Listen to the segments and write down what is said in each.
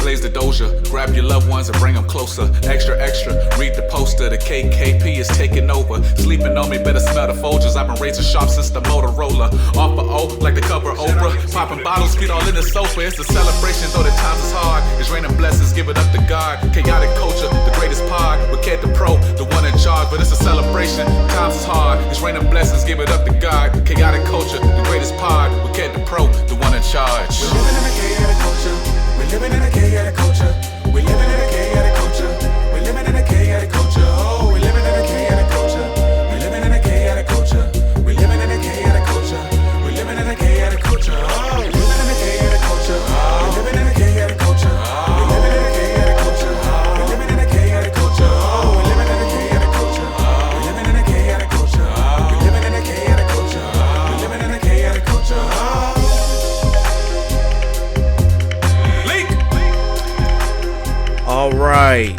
Blaze the doja, grab your loved ones and bring them closer. Extra, extra, read the poster, the KKP is taking over. Sleeping on me, better smell the Folgers. I've been raising sharp since the Motorola. Off of O, like the cover of Oprah. Popping bottles, feet all in the sofa. It's a celebration, though the times is hard. It's raining blessings, give it up to God. Chaotic culture, the greatest pod. With Cat the Pro, the one in charge. But it's a celebration, times is hard. It's raining blessings, give it up to God. Chaotic culture, the greatest pod. With Cat the Pro, the one in charge. We're living in a chaotic culture. We're living in a chaotic culture. We're living in a chaotic culture. We're living in a chaotic culture. Oh, we're living in a chaotic culture. We're living in a chaotic culture. We're living in a chaotic culture. We're living in a chaotic culture. Oh, we're living in a chaotic culture. We're living in a chaotic culture. We're living in a chaotic culture. We're living in a chaotic culture. Oh, we're living in a chaotic culture. We're living in a chaotic culture. We're living in a chaotic culture. We're living in a chaotic culture. All right.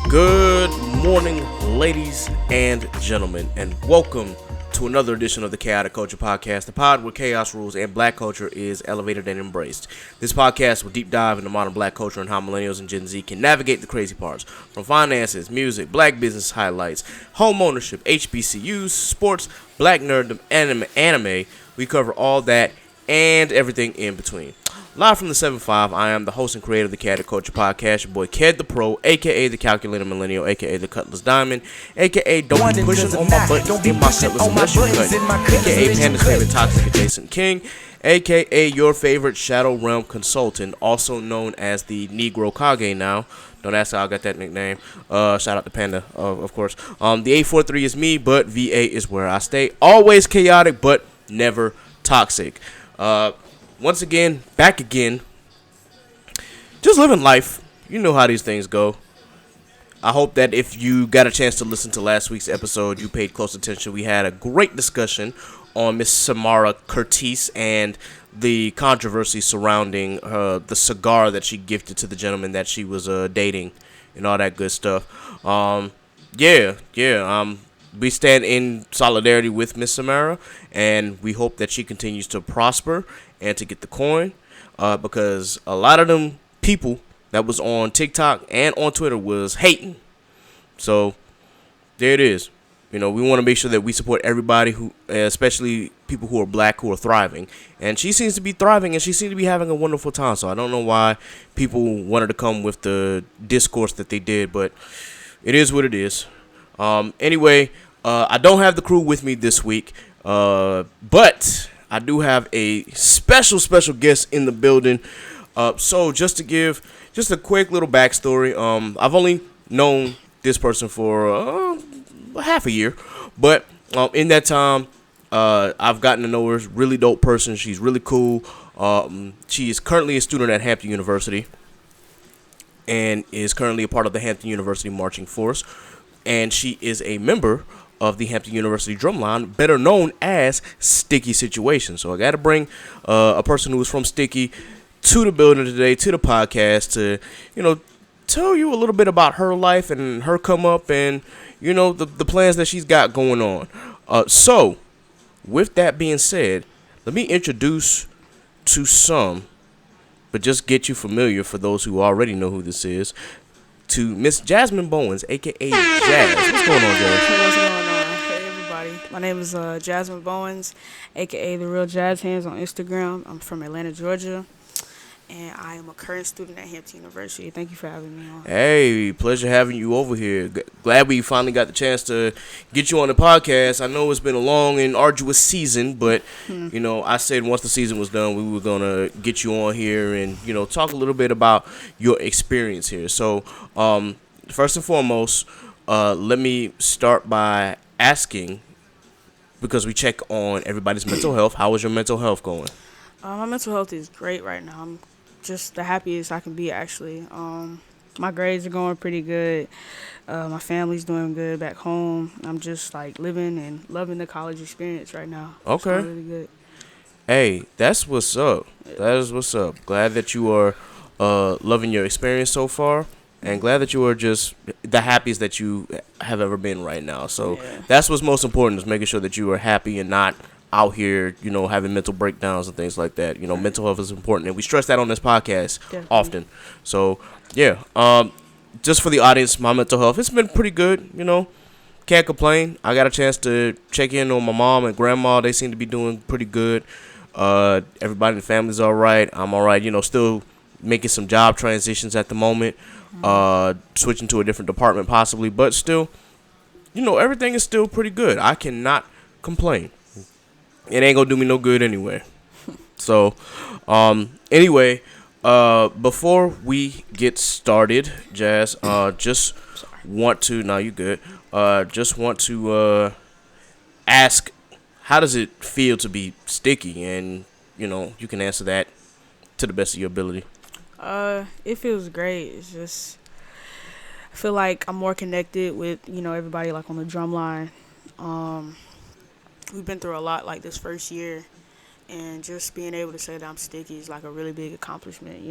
Good morning, ladies and gentlemen, and welcome to another edition of the Chaotic Culture Podcast, the pod where chaos rules and black culture is elevated and embraced. This podcast will deep dive into modern black culture and how millennials and Gen Z can navigate the crazy parts, from finances, music, black business highlights, home ownership, HBCUs, sports, black nerddom, anime. We cover all that and everything in between. Live from the 7-5, I am the host and creator of the Chaotic Culture Podcast, your boy Ked the Pro, a.k.a. the Calculator Millennial, a.k.a. the Cutlass Diamond, a.k.a. don't be pushing on my buttons in my Cutlass unless you cut, a.k.a. Panda's favorite toxic adjacent king, a.k.a. your favorite Shadow Realm consultant, also known as the Negro Kage now. Don't ask how I got that nickname. Shout out to Panda, of course. The 843 is me, but VA is where I stay. Always chaotic, but never toxic. Once again, back again, just living life. You know how these things go. I hope that if you got a chance to listen to last week's episode, you paid close attention. We had a great discussion on Miss Samara Curtis and the controversy surrounding the cigar that she gifted to the gentleman that she was dating and all that good stuff. We stand in solidarity with Miss Samara, and we hope that she continues to prosper and to get the coin, because a lot of them people that was on TikTok and on Twitter was hating. So there it is. You know, we want to make sure that we support everybody who, especially people who are black, who are thriving. And she seems to be thriving, and she seems to be having a wonderful time. So I don't know why people wanted to come with the discourse that they did, but it is what it is. Anyway, I don't have the crew with me this week, but I do have a special guest in the building. So just to give just a quick little backstory, I've only known this person for half a year, but in that time, I've gotten to know her. Really dope person. She's really cool. She is currently a student at Hampton University and is currently a part of the Hampton University Marching FORCE. And she is a member of the Hampton University Drumline, better known as S.T.I.K.Y. So I got to bring a person who is from S.T.I.K.Y. to the building today, to the podcast, to, tell you a little bit about her life and her come up and, the plans that she's got going on. So, with that being said, let me introduce to some, but just get you familiar for those who already know who this is, to Miss Jasmine Bowens, a.k.a. Jazz. What's going on, Jazz? Hey, what's going on? Hey, everybody. My name is Jasmine Bowens, a.k.a. The Real Jazz Hands on Instagram. I'm from Atlanta, Georgia, and I am a current student at Hampton University. Thank you for having me on. Hey, pleasure having you over here. Glad we finally got the chance to get you on the podcast. I know it's been a long and arduous season, but, I said once the season was done, we were going to get you on here and, talk a little bit about your experience here. So, first and foremost, let me start by asking, because we check on everybody's mental health, how is your mental health going? My mental health is great right now. I'm just the happiest I can be, actually. My grades are going pretty good. My family's doing good back home. I'm just living and loving the college experience right now. Okay. It's going really good. Hey, that's what's up. That is what's up. Glad that you are loving your experience so far, and glad that you are just the happiest that you have ever been right now. So That's what's most important, is making sure that you are happy and not out here, having mental breakdowns and things like that. Mental health is important, and we stress that on this podcast often. So, yeah, just for the audience, my mental health, it's been pretty good, Can't complain. I got a chance to check in on my mom and grandma. They seem to be doing pretty good. Everybody in the family's all right. I'm all right, still making some job transitions at the moment. Switching to a different department possibly, but still, everything is still pretty good. I cannot complain. It ain't gonna do me no good anyway. So, anyway, before we get started, Jazz, just want to, no, you good. Just want to ask, how does it feel to be sticky? And, you can answer that to the best of your ability. It feels great. It's just, I feel like I'm more connected with, everybody like on the drum line. We've been through a lot like this first year, and just being able to say that I'm sticky is like a really big accomplishment,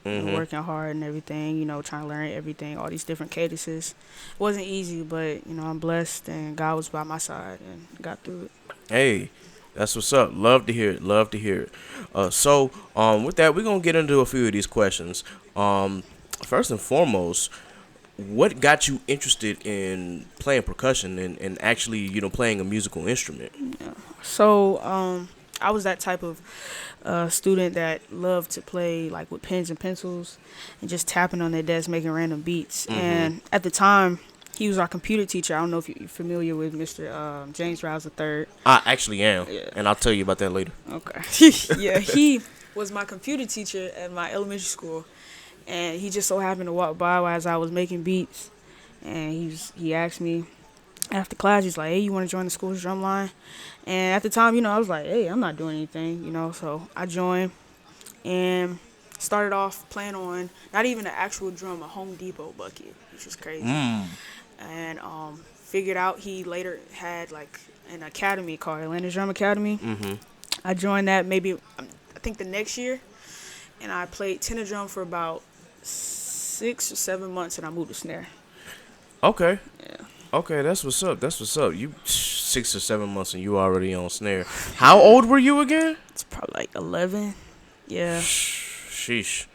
working hard and everything, trying to learn everything, all these different cadences. It wasn't easy, but, I'm blessed, and God was by my side and got through it. Hey, that's what's up. Love to hear it. So, with that, we're going to get into a few of these questions. First and foremost, what got you interested in playing percussion and actually, playing a musical instrument? Yeah. So, I was that type of student that loved to play like with pens and pencils and just tapping on their desk, making random beats. And at the time, he was our computer teacher. I don't know if you're familiar with Mr. James Rouse III. I actually am, and I'll tell you about that later. Okay. Yeah, he was my computer teacher at my elementary school, and he just so happened to walk by as I was making beats, and he asked me after class, he's like, hey, you want to join the school's drum line? And at the time, I was like, hey, I'm not doing anything, so I joined and started off playing on not even an actual drum, a Home Depot bucket, which is crazy. And figured out he later had like an academy called Atlanta Drum Academy. I joined that maybe, I think the next year, and I played tenor drum for about 6 or 7 months, and I moved to snare. Okay. Yeah. Okay, that's what's up. You 6 or 7 months and you already on snare. How old were you again? It's probably like 11. Yeah. Sheesh.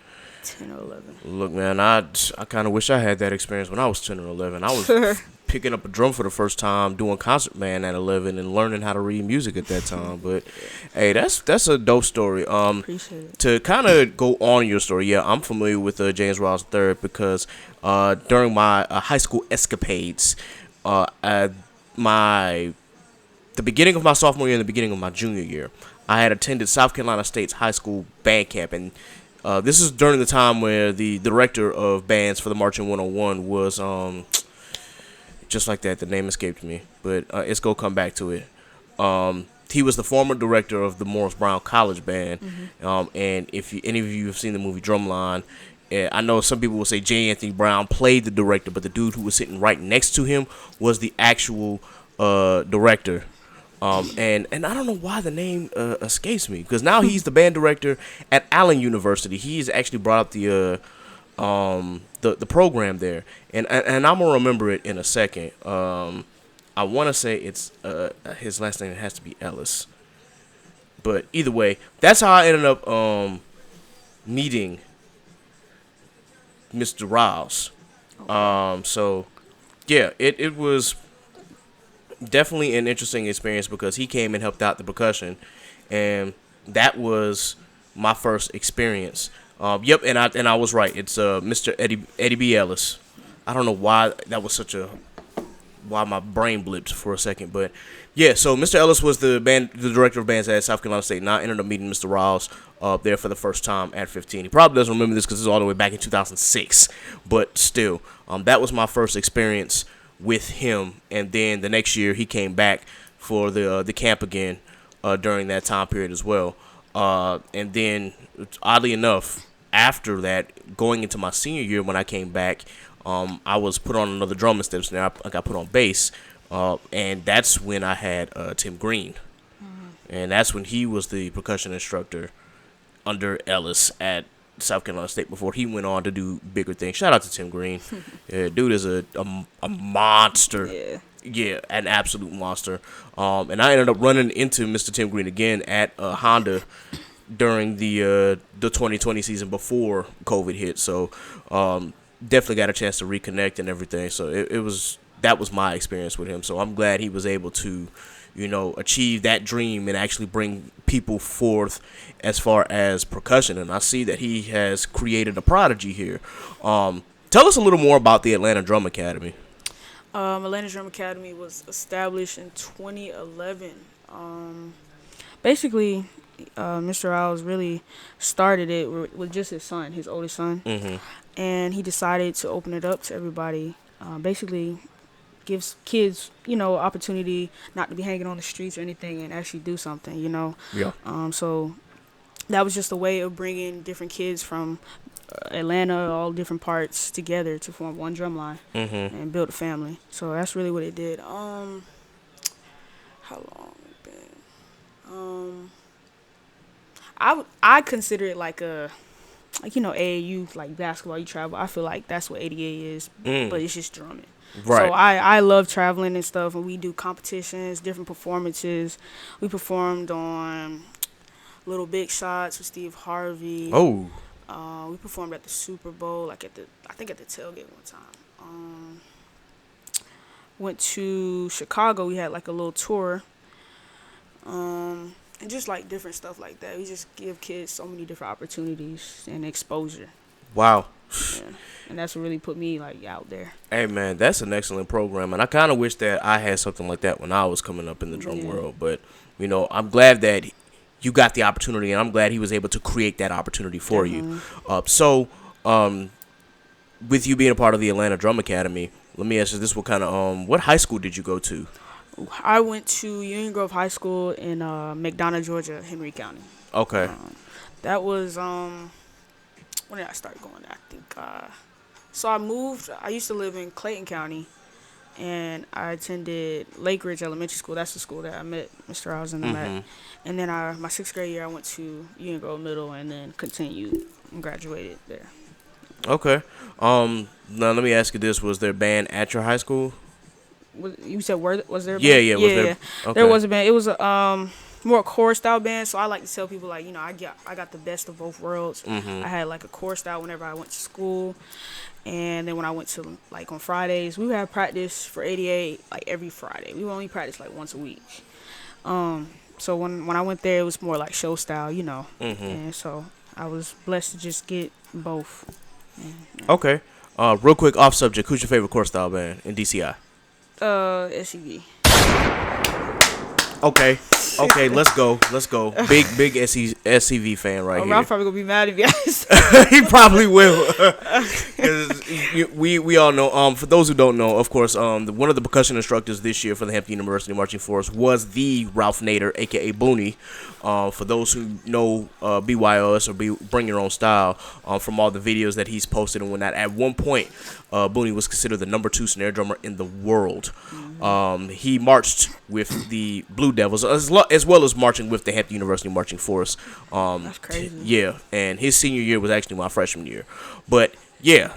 10 or 11. Look, man, I kind of wish I had that experience when I was 10 or 11. I was picking up a drum for the first time, doing concert band at 11, and learning how to read music at that time. But hey, that's a dope story. Appreciate it. To kind of go on your story, yeah, I'm familiar with James Rouse III because during my high school escapades, the beginning of my sophomore year and the beginning of my junior year, I had attended South Carolina State's high school band camp, and this is during the time where the director of bands for the Marching 101 was just like that. The name escaped me, but it's gonna come back to it. He was the former director of the Morris Brown College Band, and if any of you have seen the movie Drumline, I know some people will say J. Anthony Brown played the director, but the dude who was sitting right next to him was the actual director. And I don't know why the name escapes me, because now he's the band director at Allen University. He's actually brought up the program there, and I'm gonna remember it in a second. I want to say it's his last name has to be Ellis, but either way, that's how I ended up meeting Mr. Rouse. So yeah, it was definitely an interesting experience because he came and helped out the percussion, and that was my first experience. Yep, and I was right. It's Mr. Eddie B. Ellis. I don't know why that was why my brain blipped for a second, but yeah. So Mr. Ellis was the director of bands at South Carolina State, and I ended up meeting Mr. Rouse there for the first time at 15. He probably doesn't remember this because it's all the way back in 2006, but still, that was my first experience with him. And then the next year he came back for the camp again during that time period as well. And then oddly enough, after that, going into my senior year when I came back, I was put on another drum instead of snare. I got put on bass, and that's when I had Tim Green, and that's when he was the percussion instructor under Ellis at South Carolina State before he went on to do bigger things. Shout out to Tim Green. Yeah, dude is a monster. Yeah. Yeah, an absolute monster. And I ended up running into Mr. Tim Green again at Honda during the 2020 season before COVID hit. So definitely got a chance to reconnect and everything. So that was my experience with him. So I'm glad he was able to, achieve that dream and actually bring people forth as far as percussion. And I see that he has created a prodigy here. Tell us a little more about the Atlanta Drum Academy. Atlanta Drum Academy was established in 2011. Basically, Mr. Riles really started it with just his son, his oldest son, and he decided to open it up to everybody. Basically, gives kids, opportunity not to be hanging on the streets or anything and actually do something, Yeah. So that was just a way of bringing different kids from Atlanta, all different parts together to form one drum line and build a family. So that's really what it did. How long it been? I consider it like AAU, like basketball, you travel. I feel like that's what ADA is, but it's just drumming. Right. So I love traveling and stuff, and we do competitions, different performances. We performed on Little Big Shots with Steve Harvey. Oh. We performed at the Super Bowl, I think at the tailgate one time. Went to Chicago. We had like a little tour. And just like different stuff like that. We just give kids so many different opportunities and exposure. Wow. Yeah. And that's what really put me like out there. Hey man, that's an excellent program, and I kind of wish that I had something like that when I was coming up in the drum world. But I'm glad that you got the opportunity, and I'm glad he was able to create that opportunity for you. So, with you being a part of the Atlanta Drum Academy, let me ask you this: what high school did you go to? I went to Union Grove High School in McDonough, Georgia, Henry County. Okay. That was when did I start going? I think so. I moved. I used to live in Clayton County, and I attended Lake Ridge Elementary School. That's the school that I met Mr. Riles and them at. And then my 6th grade year, I went to Union Grove Middle, and then continued and graduated there. Okay. Now let me ask you this: was there a band at your high school? You said was there a band? Yeah. Was there? Okay. There was a band. It was a more chorus style band. So I like to tell people I got the best of both worlds. I had like a chorus style whenever I went to school, and then when I went to like on Fridays, we would have practice for ADA like every Friday. We would only practice like once a week. So when I went there, it was more like show style, and so I was blessed to just get both. Okay. Real quick, off subject. Who's your favorite chorus style band in DCI? SCV. Okay, let's go. Big SCV fan right here. I'm probably gonna be mad if you guys. He probably will. 'Cause we all know. For those who don't know, of course, one of the percussion instructors this year for the Hampton University Marching FORCE was the Ralph Nader, aka Booney. For those who know BYOS or Bring Your Own Style, from all the videos that he's posted and whatnot. At one point, Booney was considered the number 2 snare drummer in the world. He marched with the Blue Devils as well as marching with the Hampton University Marching FORCE. That's crazy. Yeah, and his senior year was actually my freshman year. But yeah,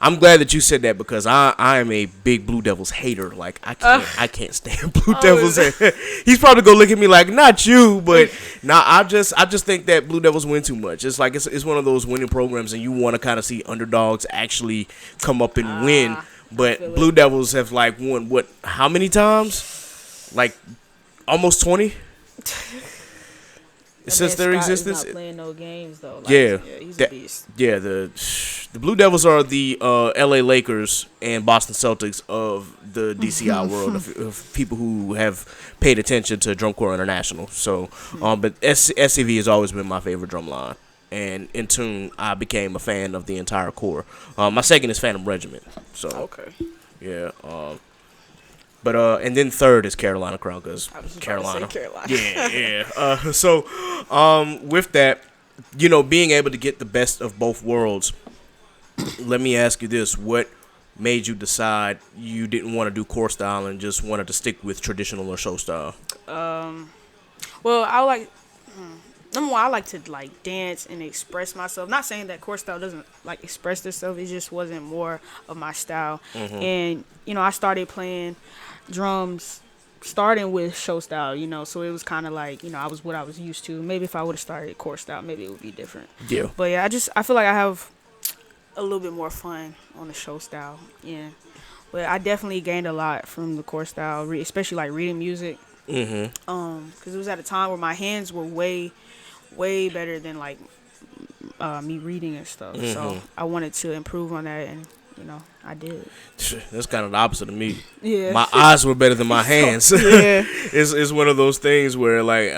I'm glad that you said that because I am a big Blue Devils hater. Like I can't stand Blue Devils. He's probably gonna look at me like not you, but I just think that Blue Devils win too much. It's like it's one of those winning programs, and you want to kind of see underdogs actually come up and win. But Blue Devils have like won how many times? Like almost 20 since their existence. Not playing no games though. He's a beast. Yeah, the Blue Devils are the LA Lakers and Boston Celtics of the DCI world of people who have paid attention to Drum Corps International. So, but SCV has always been my favorite drum line. And in tune, I became a fan of the entire corps. My second is Phantom Regiment. So okay. Yeah. But and then third is Carolina Crown because Carolina. Yeah. So with that, being able to get the best of both worlds, let me ask you this: what made you decide you didn't want to do corps style and just wanted to stick with traditional or show style? Well, I like. number one, I like to like dance and express myself. Not saying that core style doesn't like express itself. It just wasn't more of my style. And I started playing drums, starting with show style. So it was kind of like I was what I was used to. Maybe if I would have started core style, maybe it would be different. Yeah. But yeah, I feel like I have a little bit more fun on the show style. Yeah. But I definitely gained a lot from the core style, especially like reading music. Because it was at a time where my hands were way better than like me reading and stuff. So I wanted to improve on that, and I did. That's kind of the opposite of me. Yeah. My eyes were better than my hands. Yeah. It's one of those things where like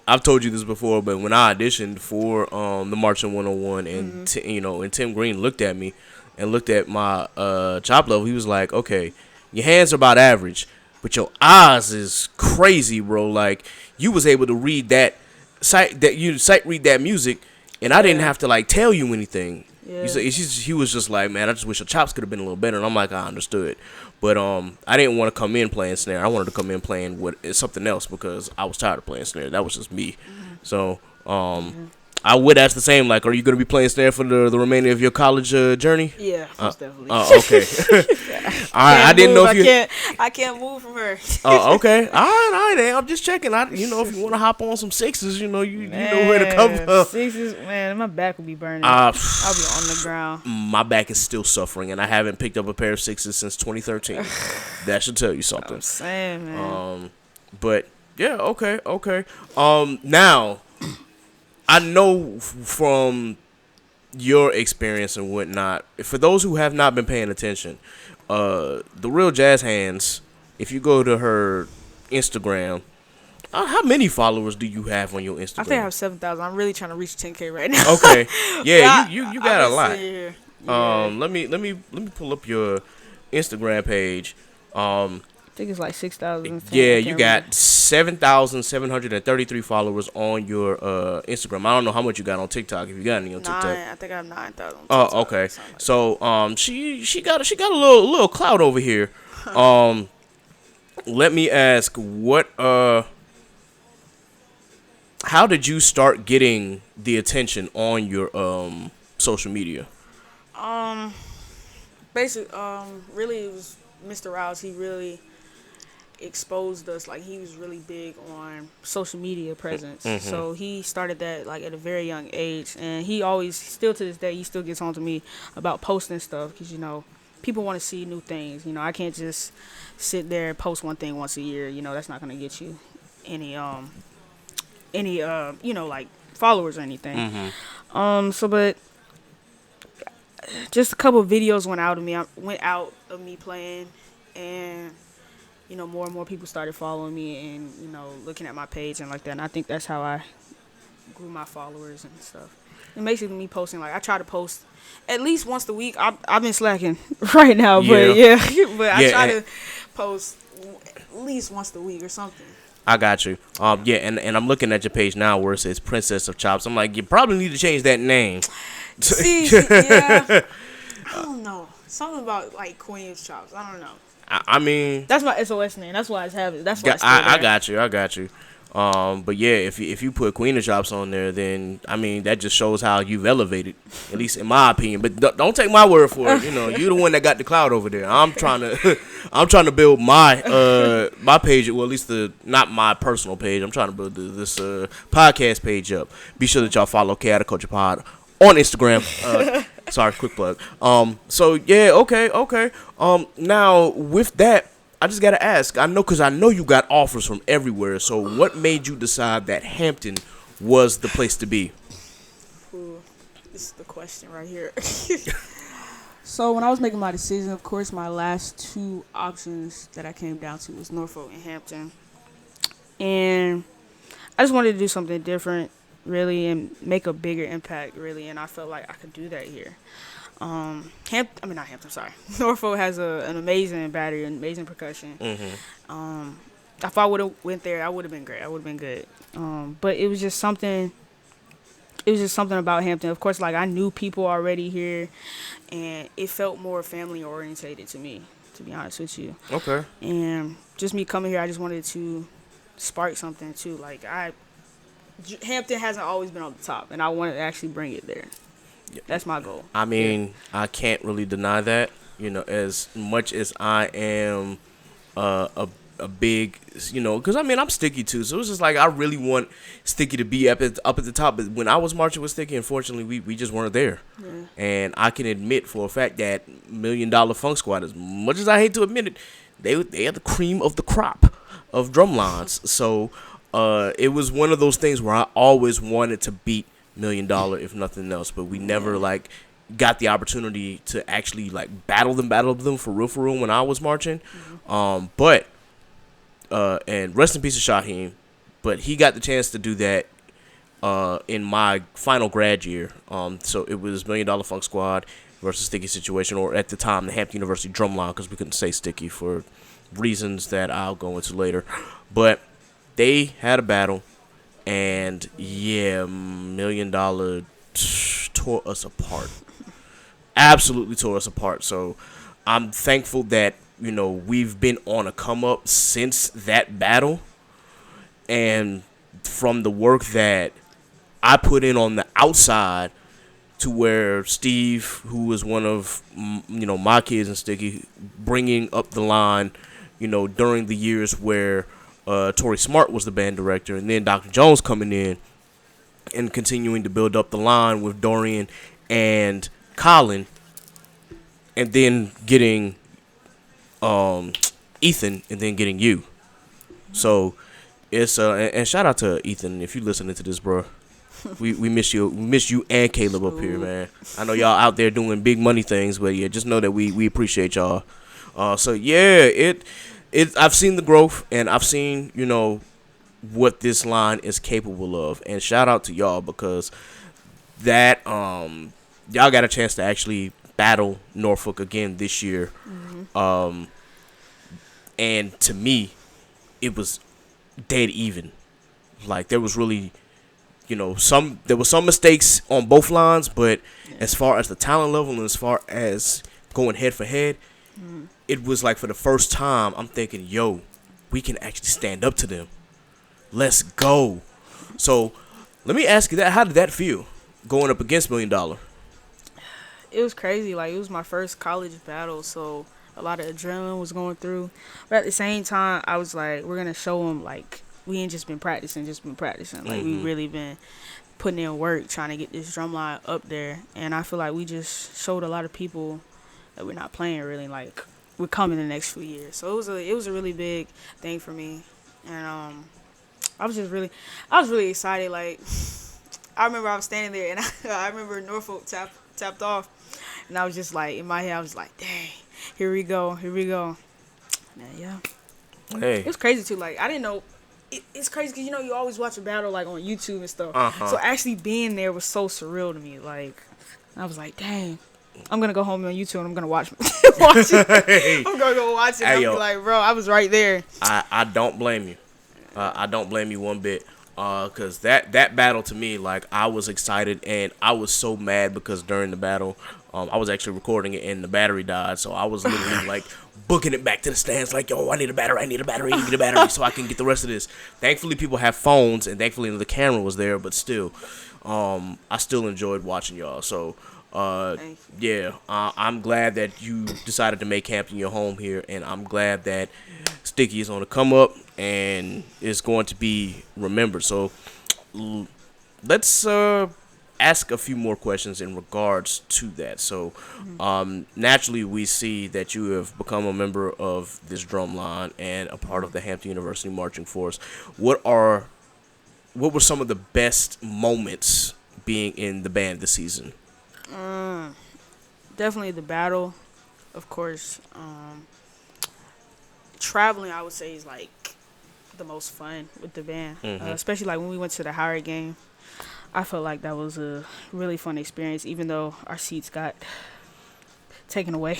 I've told you this before, but when I auditioned for the Marching 101 and and Tim Green looked at me and looked at my chop level, he was like, "Okay, your hands are about average, but your eyes is crazy, bro. Like you was able to read sight read that music, and I didn't have to like tell you anything." Yeah. He was just like, "Man, I just wish your chops could have been a little better." And I'm like, I understood, but I didn't want to come in playing snare. I wanted to come in playing something else because I was tired of playing snare. That was just me. So I would ask the same, like, are you going to be playing snare for the remainder of your college journey? Yeah, most definitely. Oh, okay. All right, I didn't know if you. I can't move from her. Oh, okay. All right. I'm just checking. If you want to hop on some sixes, you know where to come. Sixes, man, my back will be burning. I'll be on the ground. My back is still suffering, and I haven't picked up a pair of sixes since 2013. That should tell you something. I'm saying, man. But yeah, okay. Now. I know from your experience and whatnot, for those who have not been paying attention, the real Jazz Hands, if you go to her Instagram, how many followers do you have on your Instagram? I think I have 7,000. I'm really trying to reach 10K right now. Okay, yeah, you got a lot. Yeah. Let me pull up your Instagram page. I think it's like 6,000. Yeah, you got 7,733 followers on your Instagram. I don't know how much you got on TikTok. If you got any on TikTok, I think I have 9,000. Oh, okay. So she got a little clout over here. Let me ask, what how did you start getting the attention on your social media? Basically, really it was Mr. Rouse. He really exposed us. Like, he was really big on social media presence. So he started that like at a very young age, and he always, still to this day, he still gets on to me about posting stuff, because people want to see new things. I can't just sit there and post one thing once a year. That's not gonna get you any like followers or anything. But just a couple of videos went out of me playing, and more and more people started following me and looking at my page and like that. And I think that's how I grew my followers and stuff. And basically me posting, like, I try to post at least once a week. I've been slacking right now, but I try to post at least once a week or something. I got you. And I'm looking at your page now where it says Princess of Chops. I'm like, you probably need to change that name. See, yeah. I don't know. Something about like Queen of Chops. I don't know. I mean, that's my SOS name. That's why it's having. That's why I got you. But yeah, if you put Queen of Chops on there, then I mean that just shows how you've elevated, at least in my opinion. But don't take my word for it. You're the one that got the cloud over there. I'm trying to build my my page. Well, at least not my personal page. I'm trying to build this podcast page up. Be sure that y'all follow Chaotic Culture Pod on Instagram. Sorry, quick plug. So yeah, okay. Now with that, I just gotta ask. I know you got offers from everywhere. So what made you decide that Hampton was the place to be? Ooh, this is the question right here. So when I was making my decision, of course, my last two options that I came down to was Norfolk and Hampton, and I just wanted to do something different, really, and make a bigger impact, really, and I felt like I could do that here. Norfolk has an amazing battery, amazing percussion. If I would have went there, I would have been great. I would have been good. But it was just something about Hampton. Of course, like, I knew people already here, and it felt more family orientated to me, to be honest with you. Hampton hasn't always been on the top, and I want to actually bring it there. That's my goal. I mean, I can't really deny that. You know, as much as I am a big, you know, because I mean I'm Sticky too, so it's just like I really want Sticky to be up at the top. But when I was marching with Sticky, unfortunately, we just weren't there. Yeah. And I can admit for a fact that $1 Million Funk Squad, as much as I hate to admit it, they are the cream of the crop of drumlines. So it was one of those things where I always wanted to beat $1 Million if nothing else, but we never like got the opportunity to actually like battle them for real when I was marching. But and rest in peace to Shaheem, but he got the chance to do that in my final grad year. So it was $1 Million Funk Squad versus Sticky Situation, or at the time the Hampton University Drumline, because we couldn't say Sticky for reasons that I'll go into later. But they had a battle, and yeah, $1 Million tore us apart. Absolutely tore us apart. So I'm thankful that, you know, we've been on a come up since that battle, and from the work that I put in on the outside to where Steve, who was one of, you know, my kids and Sticky, bringing up the line, you know, during the years where Torrey Smart was the band director, and then Dr. Jones coming in and continuing to build up the line with Dorian and Colin, and then getting Ethan, and then getting you. So it's and shout out to Ethan if you listening to this, bro. We miss you. We miss you and Caleb up here, man. I know y'all out there doing big money things, but yeah, just know that we appreciate y'all. So yeah, I've seen the growth, and I've seen, you know, what this line is capable of, and shout out to y'all, because that y'all got a chance to actually battle Norfolk again this year. And to me, it was dead even. Like, there was really, you know, there were some mistakes on both lines, but as far as the talent level and as far as going head for head, it was like, for the first time, I'm thinking, yo, we can actually stand up to them. Let's go. So let me ask you that. How did that feel, going up against $1 Million? It was crazy. Like, it was my first college battle, so a lot of adrenaline was going through. But at the same time, I was like, we're going to show them, like, we ain't just been practicing. Like, we really been putting in work trying to get this drumline up there. And I feel like we just showed a lot of people that we're not playing really. Like, we're coming the next few years. So it was a really big thing for me. And I was really excited. Like, I remember I was standing there, and I remember Norfolk tapped off. And I was just like, in my head, I was like, dang, here we go. And yeah. Hey. It was crazy, too. Like, I didn't know. It's crazy because, you know, you always watch a battle, like, on YouTube and stuff. So actually being there was so surreal to me. Like, I was like, dang, I'm going to go home on YouTube and I'm going to watch it. Hey. I'm going to go watch it. Hey, and I'm like, bro, I was right there. I don't blame you. I don't blame you one bit. Because that battle, to me, like, I was excited, and I was so mad because during the battle, I was actually recording it and the battery died. So I was literally like booking it back to the stands like, yo, I need a battery, so I can get the rest of this. Thankfully, people have phones, and thankfully the camera was there, but still, I still enjoyed watching y'all. So, yeah, I'm glad that you decided to make Hampton your home here, and I'm glad that Sticky is on the come up and is going to be remembered. So let's ask a few more questions in regards to that. So naturally, we see that you have become a member of this drum line and a part of the Hampton University Marching FORCE. What were some of the best moments being in the band this season? Definitely the battle, of course. Traveling, I would say, is like the most fun with the band, especially like when we went to the Howard game. I felt like that was a really fun experience, even though our seats got taken away.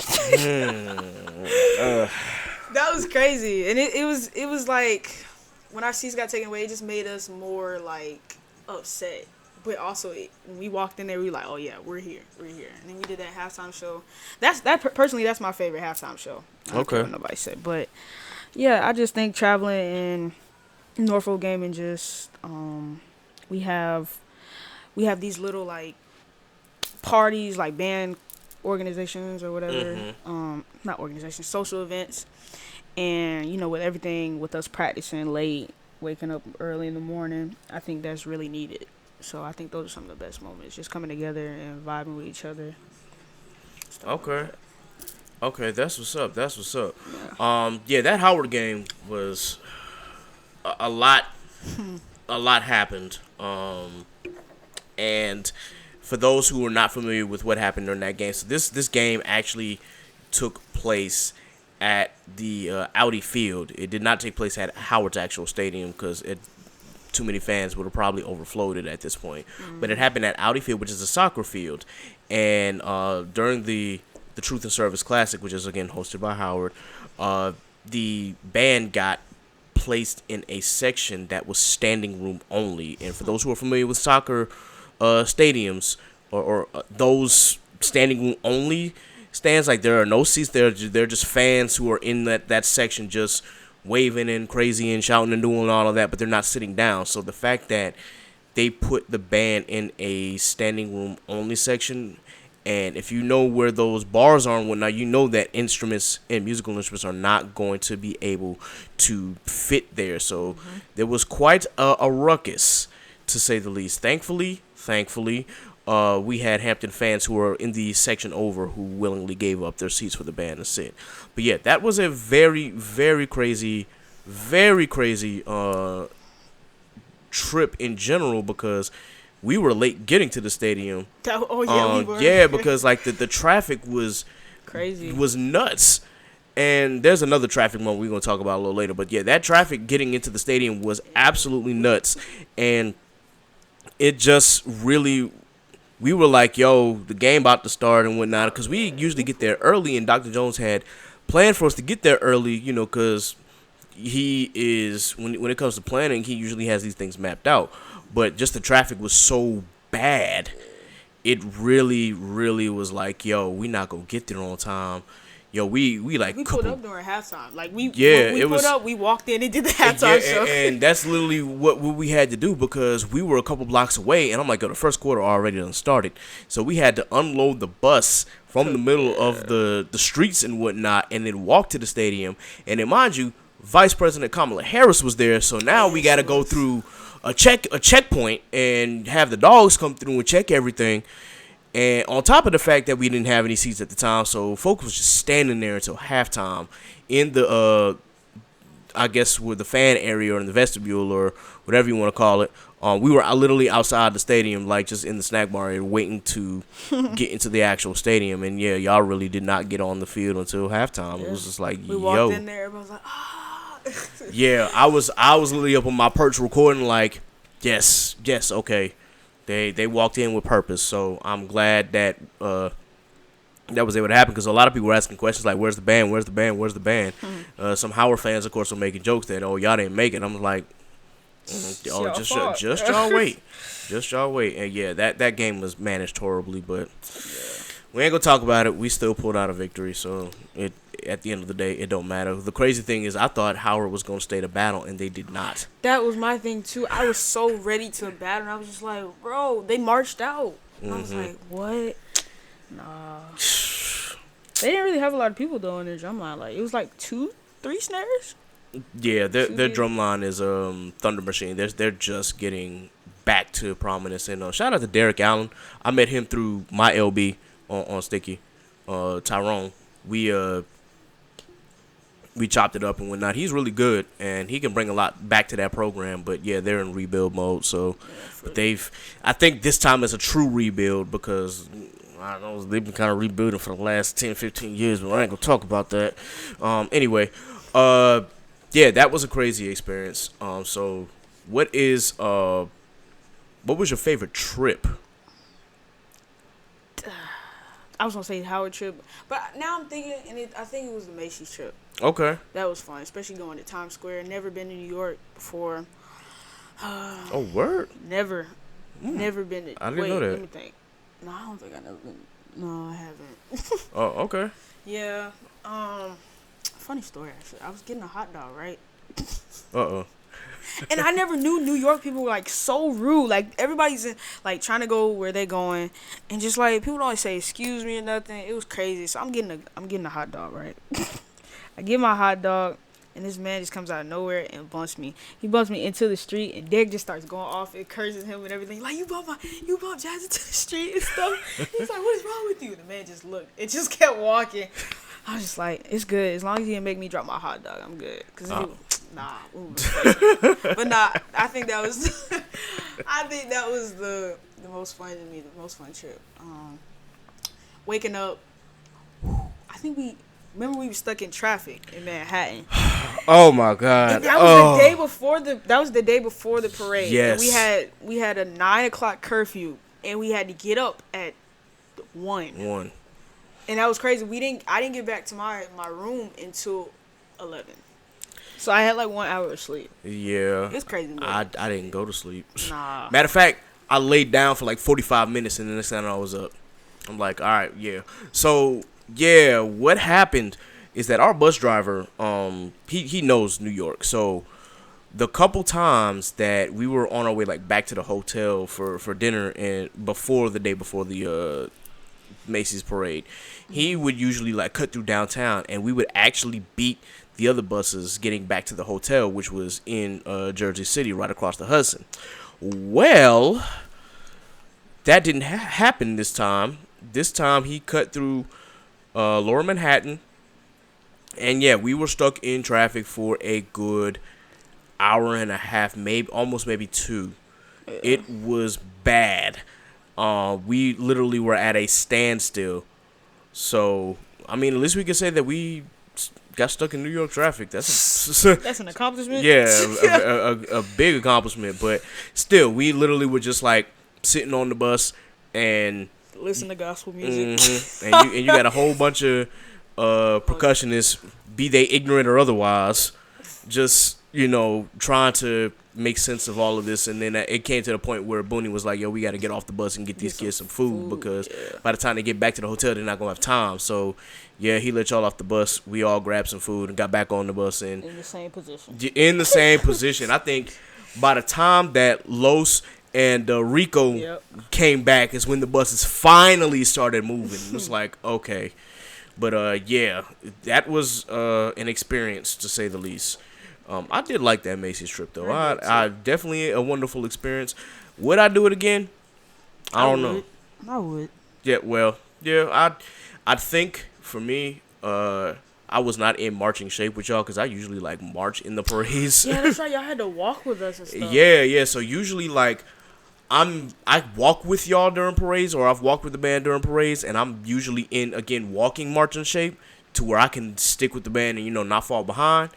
That was crazy, and it was like when our seats got taken away, it just made us more like upset. But also, when we walked in there, we were like, "Oh yeah, we're here." And then we did that halftime show. Personally, that's my favorite halftime show. I don't care what nobody said, but yeah, I just think traveling in Norfolk game and just we have these little like parties, like band organizations or whatever. Not organizations, social events. And with everything, with us practicing late, waking up early in the morning, I think that's really needed. So I think those are some of the best moments, just coming together and vibing with each other. Okay. Okay, that's what's up. That's what's up. Yeah. Yeah, that Howard game was a lot. A lot happened. And for those who are not familiar with what happened during that game, so this game actually took place at the Audi Field. It did not take place at Howard's actual stadium because too many fans would have probably overflowed it at this point. But it happened at Audi Field, which is a soccer field. And during the Truth and Service Classic, which is again hosted by Howard, the band got placed in a section that was standing room only. And for those who are familiar with soccer stadiums or those standing room only stands, like there are no seats there. They're just fans who are in that section just waving and crazy and shouting and doing all of that, but they're not sitting down. So the fact that they put the band in a standing room only section, and if you know where those bars are and whatnot, you know that instruments and musical instruments are not going to be able to fit there. So there was quite a ruckus, to say the least. Thankfully, we had Hampton fans who were in the section over who willingly gave up their seats for the band to sit. But yeah, that was a very, very crazy trip in general because we were late getting to the stadium. We were. Yeah, because like the traffic was Crazy. was nuts. And there's another traffic moment we're going to talk about a little later. But yeah, that traffic getting into the stadium was absolutely nuts. And it just really, we were like, yo, the game about to start and whatnot. Because we usually get there early, and Dr. Jones had planned for us to get there early, because he is, when it comes to planning, he usually has these things mapped out. But just the traffic was so bad, it really, really was like, yo, we not going to get there on time. Yo, we pulled up during halftime. Like we pulled up, we walked in and did the halftime show. And that's literally what we had to do because we were a couple blocks away, and I'm like, yo, the first quarter already done started, so we had to unload the bus from the middle of the streets and whatnot, and then walk to the stadium. And then, mind you, Vice President Kamala Harris was there, so now we got to go through a checkpoint and have the dogs come through and check everything. And on top of the fact that we didn't have any seats at the time, so folks was just standing there until halftime in the, I guess, with the fan area or in the vestibule or whatever you want to call it. We were literally outside the stadium, like just in the snack bar area, waiting to get into the actual stadium. And yeah, y'all really did not get on the field until halftime. Yeah. It was just like, we walked in there, everybody was like, ah. Yeah, I was literally up on my perch recording, like, yes, okay. They walked in with purpose, so I'm glad that that was able to happen because a lot of people were asking questions like, "Where's the band? Where's the band? Where's the band?" Some Howard fans, of course, were making jokes that, "Oh, y'all didn't make it." I'm like, just y'all wait, just y'all wait." And yeah, that game was managed horribly, but we ain't gonna talk about it. We still pulled out a victory, so at the end of the day, it don't matter. The crazy thing is, I thought Howard was going to stay to battle, and they did not. That was my thing, too. I was so ready to battle, and I was just like, bro, they marched out. I was like, what? Nah. They didn't really have a lot of people, though, in their drumline. Like, it was like 2-3 snares? Yeah, their drumline is Thunder Machine. They're just getting back to prominence. And shout out to Derek Allen. I met him through my LB on Sticky, Tyrone. We chopped it up and whatnot. He's really good, and he can bring a lot back to that program. But yeah, they're in rebuild mode. So, but I think this time it's a true rebuild because I don't know, they've been kind of rebuilding for the last 10, 15 years. But I ain't gonna talk about that. Anyway, yeah, that was a crazy experience. So what was your favorite trip? I was gonna say Howard trip, but now I'm thinking, I think it was the Macy's trip. Okay. That was fun, especially going to Times Square. Never been to New York before. Oh, word? Never been to. I didn't know that. Let me think. No, I don't think I never been. No, I haven't. Oh, okay. Yeah. Funny story actually. I was getting a hot dog, right? Uh-oh. And I never knew New York people were like so rude. Like everybody's like trying to go where they going, and just like people don't say excuse me or nothing. It was crazy. So I'm getting a hot dog, right? I get my hot dog, and this man just comes out of nowhere and bumps me. He bumps me into the street, and Derek just starts going off. It curses him and everything. Like, you bumped Jazz into the street and stuff. He's like, what is wrong with you? The man just looked. It just kept walking. I was just like, it's good. As long as he didn't make me drop my hot dog, I'm good. Cause but nah, I think that was the most fun to me, the most fun trip. Waking up, I think we were stuck in traffic in Manhattan. Oh my God! And that was the day before the day before the parade. Yes. And we had a 9:00 curfew, and we had to get up at 1. And that was crazy. I didn't get back to my room until 11. So I had like 1 hour of sleep. Yeah. It's crazy. I didn't go to sleep. Nah. Matter of fact, I laid down for like 45 minutes, and the next time I was up. I'm like, all right, yeah. So yeah, what happened is that our bus driver, he knows New York. So the couple times that we were on our way like back to the hotel for dinner and the day before the Macy's parade, he would usually like cut through downtown, and we would actually beat the other buses getting back to the hotel, which was in Jersey City, right across the Hudson. Well, that didn't happen this time. This time he cut through Lower Manhattan, and yeah, we were stuck in traffic for a good hour and a half, maybe 2. It was bad. We literally were at a standstill. So, I mean, at least we can say that we got stuck in New York traffic. That's an accomplishment. Yeah, a big accomplishment. But still, we literally were just like sitting on the bus and listen to gospel music. Mm-hmm. And you got a whole bunch of percussionists, be they ignorant or otherwise, just trying to make sense of all of this. And then it came to the point where Booney was like, yo, we got to get off the bus and get these kids some food because by the time they get back to the hotel, they're not going to have time. So, yeah, he let y'all off the bus. We all grabbed some food and got back on the bus. And in the same position. In the same position. I think by the time that Los and Rico came back is when the buses finally started moving. It was like, okay. But, yeah, that was an experience, to say the least. I did like that Macy's trip, though. I definitely a wonderful experience. Would I do it again? I don't know. I would. Yeah, well, yeah, I think for me, I was not in marching shape with y'all because I usually like march in the parades. Yeah, that's right. Y'all had to walk with us and stuff. Yeah. So usually like I walk with y'all during parades, or I've walked with the band during parades, and I'm usually in again walking marching shape to where I can stick with the band and not fall behind.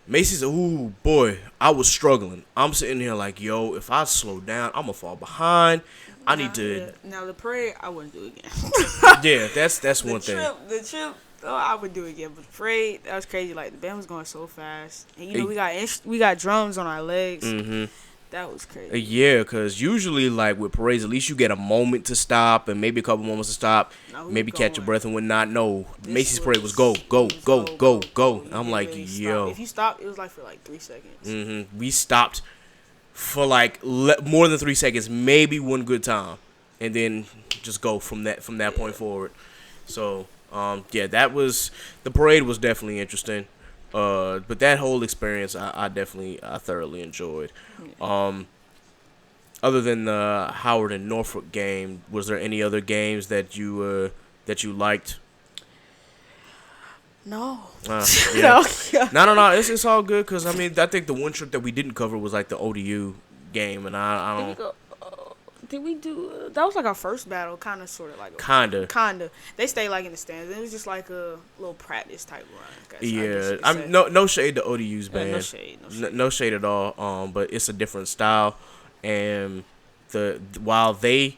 Macy's, ooh, boy, I was struggling. I'm sitting here like, yo, if I slow down, I'm going to fall behind. I need to. Yeah. Now, the parade, I wouldn't do again. Yeah, that's one thing. The trip, I would do it again. But the parade, that was crazy. Like, the band was going so fast. And, we got drums on our legs. Mm-hmm. That was crazy. Yeah, because usually, like, with parades, at least you get a moment to stop and maybe a couple moments to stop, maybe catch your breath and whatnot. No, Macy's parade was go. I'm like, yo. If you stopped, it was like for like 3 seconds. Mm-hmm. We stopped for like more than 3 seconds, maybe one good time, and then just go from that point forward. So, yeah, the parade was definitely interesting. But that whole experience, I thoroughly enjoyed. Other than the Howard and Norfolk game, was there any other games that you liked? No. Yeah. No. It's all good because I think the one trip that we didn't cover was like the ODU game, and I don't. Did we do? That was like our first battle, kind of, sort of like. Kinda. They stayed like in the stands. It was just like a little practice type run. Yeah, I'm no shade to ODU's band. No shade. No shade at all. But it's a different style, and while they,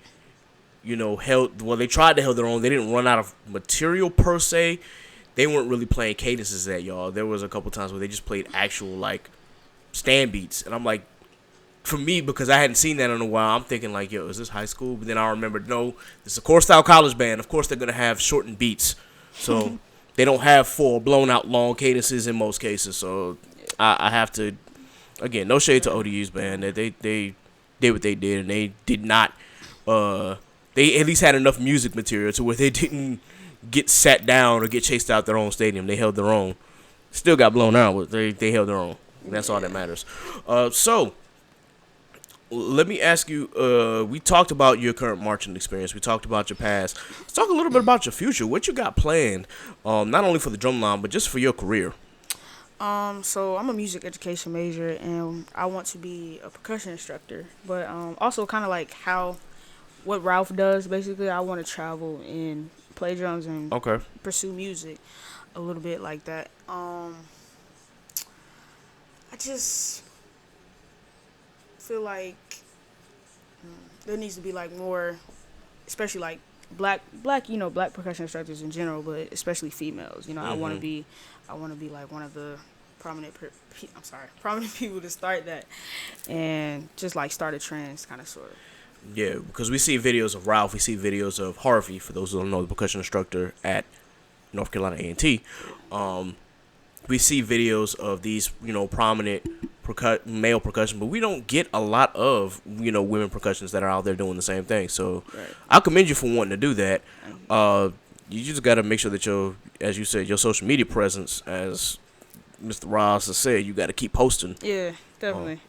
they tried to hold their own. They didn't run out of material per se. They weren't really playing cadences at y'all. There was a couple times where they just played actual like stand beats, and I'm like. For me, because I hadn't seen that in a while, I'm thinking like, yo, is this high school? But then I remembered, no, this is a core-style college band. Of course, they're going to have shortened beats. So they don't have full, blown-out long cadences in most cases. So I have to again, no shade to ODUs, man. They did what they did, and they did not. They at least had enough music material to where they didn't get sat down or get chased out their own stadium. They held their own. Still got blown out, but they held their own. That's all that matters. So let me ask you. We talked about your current marching experience. We talked about your past. Let's talk a little bit about your future. What you got planned, not only for the drumline, but just for your career. So I'm a music education major, and I want to be a percussion instructor. But also kind of like what Ralph does. Basically, I want to travel and play drums and pursue music a little bit like that. I just feel like there needs to be like more, especially like black percussion instructors in general, but especially females. I want to be like one of the prominent people to start that, and just like start a trend, kind of sort of. Yeah, because we see videos of Ralph, we see videos of Harvey, for those who don't know, the percussion instructor at North Carolina A&T. We see videos of these, prominent male percussion, but we don't get a lot of, women percussionists that are out there doing the same thing. So I commend you for wanting to do that. You just got to make sure that as you said, your social media presence, as Mr. Ross has said, you got to keep posting. Yeah, definitely.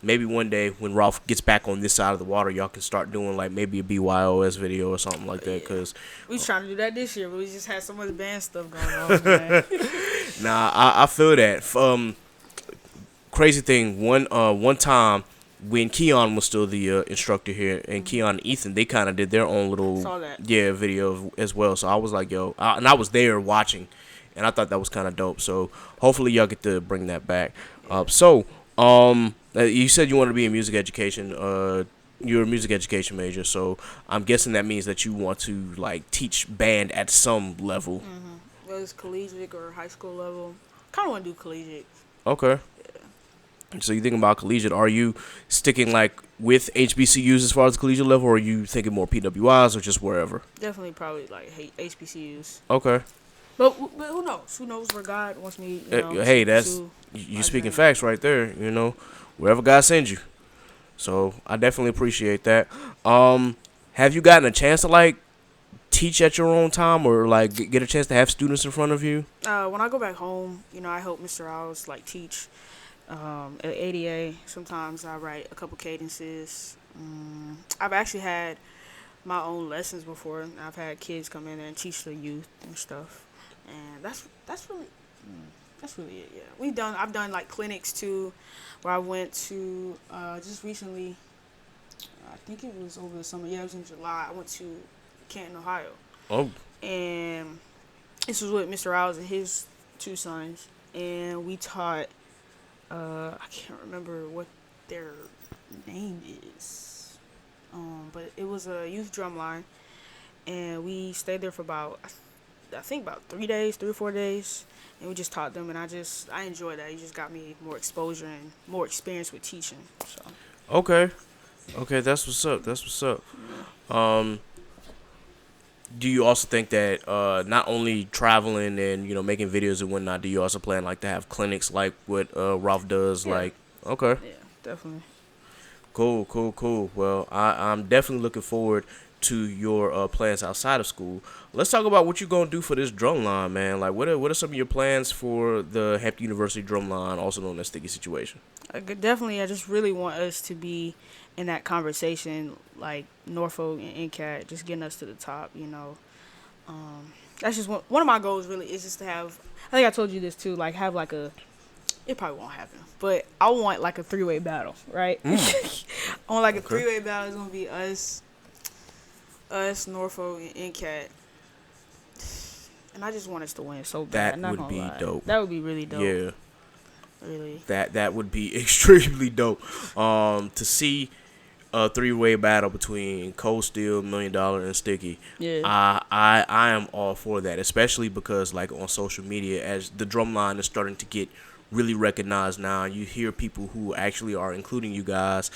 Maybe one day when Ralph gets back on this side of the water, y'all can start doing like maybe a BYOS video or something like that. Cause we was trying to do that this year, but we just had so much band stuff going on. Man. Nah, I feel that. Crazy thing. One time when Q.U.E.N was still the instructor here, and Q.U.E.N and Ethan, they kind of did their own little video as well. So I was like, yo, and I was there watching, and I thought that was kind of dope. So hopefully y'all get to bring that back. You said you wanted to be in music education. You're a music education major, so I'm guessing that means that you want to like teach band at some level. Whether it's collegiate or high school level, kind of want to do collegiate. Okay. Yeah. So you thinking about collegiate? Are you sticking like with HBCUs as far as the collegiate level, or are you thinking more PWIs or just wherever? Definitely, probably like HBCUs. Okay. But who knows? Who knows where God wants me? Hey, that's you speaking facts right there. Wherever God sends you. So I definitely appreciate that. Have you gotten a chance to like teach at your own time, or like get a chance to have students in front of you? When I go back home, I help Mr. Owls like teach at ADA. Sometimes I write a couple cadences. I've actually had my own lessons before. I've had kids come in and teach the youth and stuff, and that's really it. Yeah, I've done like clinics too, where I went to just recently. I think it was over the summer. Yeah, it was in July. I went to Canton, Ohio. Oh. And this was with Mr. Owls and his two sons, and we taught. I can't remember what their name is, but it was a youth drumline, and we stayed there for about 3 or 4 days, and we just taught them, and I enjoyed that. It just got me more exposure and more experience with teaching. So. Okay, that's what's up. Do you also think that not only traveling and making videos and whatnot, do you also plan like to have clinics like what Ralph does? Yeah. Like, okay, yeah, definitely. Cool. Well, I'm definitely looking forward to your plans outside of school. Let's talk about what you're gonna do for this drumline, man. Like, what are some of your plans for the Hampton University Drumline, also known as Sticky Situation? Definitely, I just really want us to be in that conversation, like Norfolk and NCAT, just getting us to the top. That's just one of my goals. Really, is just to have. I think I told you this too. Like, have like a. It probably won't happen, but I want like a 3-way battle, right? I want like a 3-way battle. It's gonna be us, Norfolk, and NCAT. And I just want us to win so bad. That would be dope. That would be really dope. Yeah. Really. That would be extremely dope. To see a 3-way battle between Cold Steel, $1 Million, and Sticky. Yeah. I am all for that, especially because like on social media, as the drumline is starting to get really recognized now, you hear people who actually are including you guys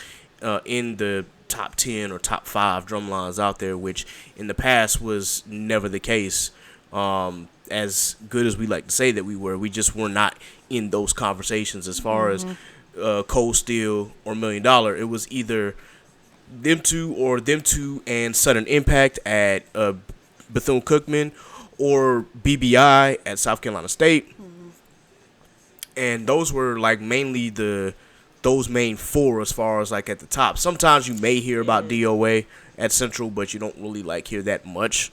in the top 10 or top 5 drumlines out there, which in the past was never the case. As good as we like to say that we just were not in those conversations as far as Cold Steel or $1 Million. It was either them two and Sudden Impact at Bethune-Cookman, or BBI at South Carolina State. And those were like mainly those main four as far as like at the top. Sometimes you may hear about DOA at Central, but you don't really like hear that much.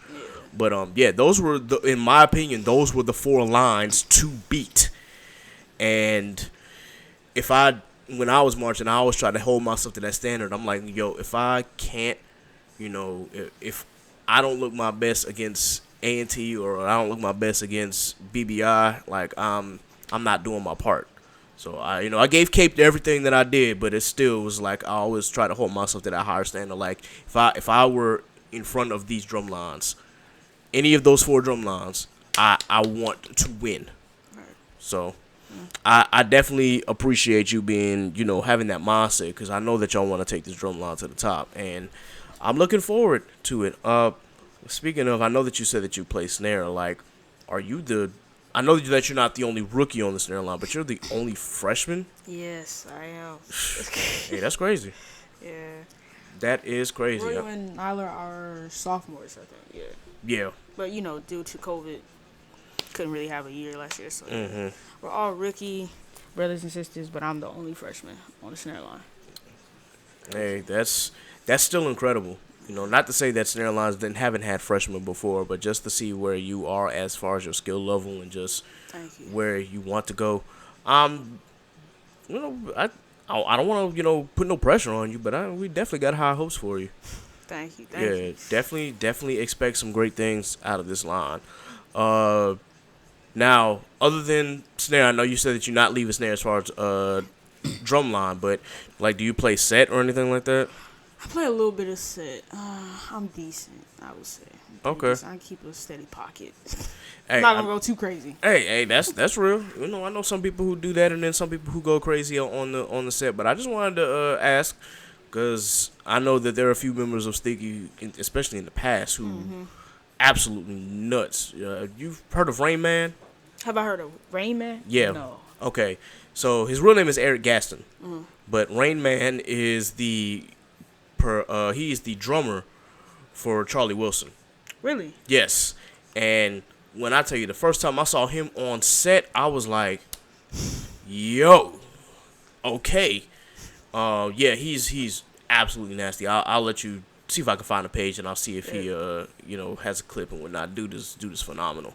But those were in my opinion, those were the four lines to beat. And when I was marching, I always tried to hold myself to that standard. I'm like, yo, if I can't, if I don't look my best against A&T, or I don't look my best against BBI, like I'm not doing my part. So I gave Cape to everything that I did, but it still was like I always try to hold myself to that higher standard. Like if I were in front of these drum lines, any of those four drum lines, I want to win. So I definitely appreciate you being, having that mindset, because I know that y'all want to take this drum line to the top, and I'm looking forward to it. Speaking of, I know that you said that you play snare. Like, I know that you're not the only rookie on the snare line, but you're the only freshman? Yes, I am. Hey, that's crazy. Yeah. That is crazy. Roy and Nyler are sophomores, I think. Yeah. But, due to COVID, couldn't really have a year last year. So Mm-hmm. we're all rookie brothers and sisters, but I'm the only freshman on the snare line. Hey, that's still incredible. Not to say that snare lines haven't had freshmen before, but just to see where you are as far as your skill level and just where you want to go. I don't want to put no pressure on you, but we definitely got high hopes for you. Thank you. Definitely expect some great things out of this line. Now, other than snare, I know you said that you're not leaving snare as far as drum line, but like, do you play set or anything like that? I play a little bit of set. I'm decent, I would say. Okay. I keep a steady pocket. Hey, I'm not gonna go too crazy. Hey, that's real. I know some people who do that, and then some people who go crazy on the set. But I just wanted to ask, because I know that there are a few members of S.T.I.C.K.Y, especially in the past, who absolutely nuts. You've heard of Rain Man? Have I heard of Rain Man? Yeah. No. Okay. So his real name is Eric Gaston, but Rain Man is he is the drummer for Charlie Wilson. Really? Yes. And when I tell you, the first time I saw him on set, I was like, yo, okay. Yeah, he's absolutely nasty. I'll let you see if I can find a page, and I'll see if he has a clip and whatnot. Dude is phenomenal.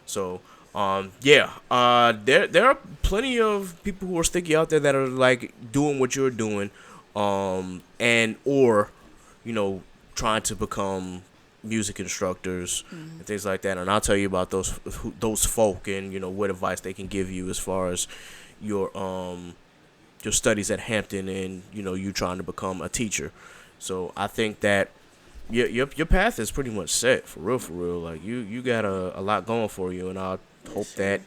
So there are plenty of people who are sticky out there that are like doing what you're doing, and or trying to become music instructors and things like that. And I'll tell you about those folk, and what advice they can give you as far as your studies at Hampton, and you trying to become a teacher. So I think that your path is pretty much set for real. Like you got a lot going for you, and I hope that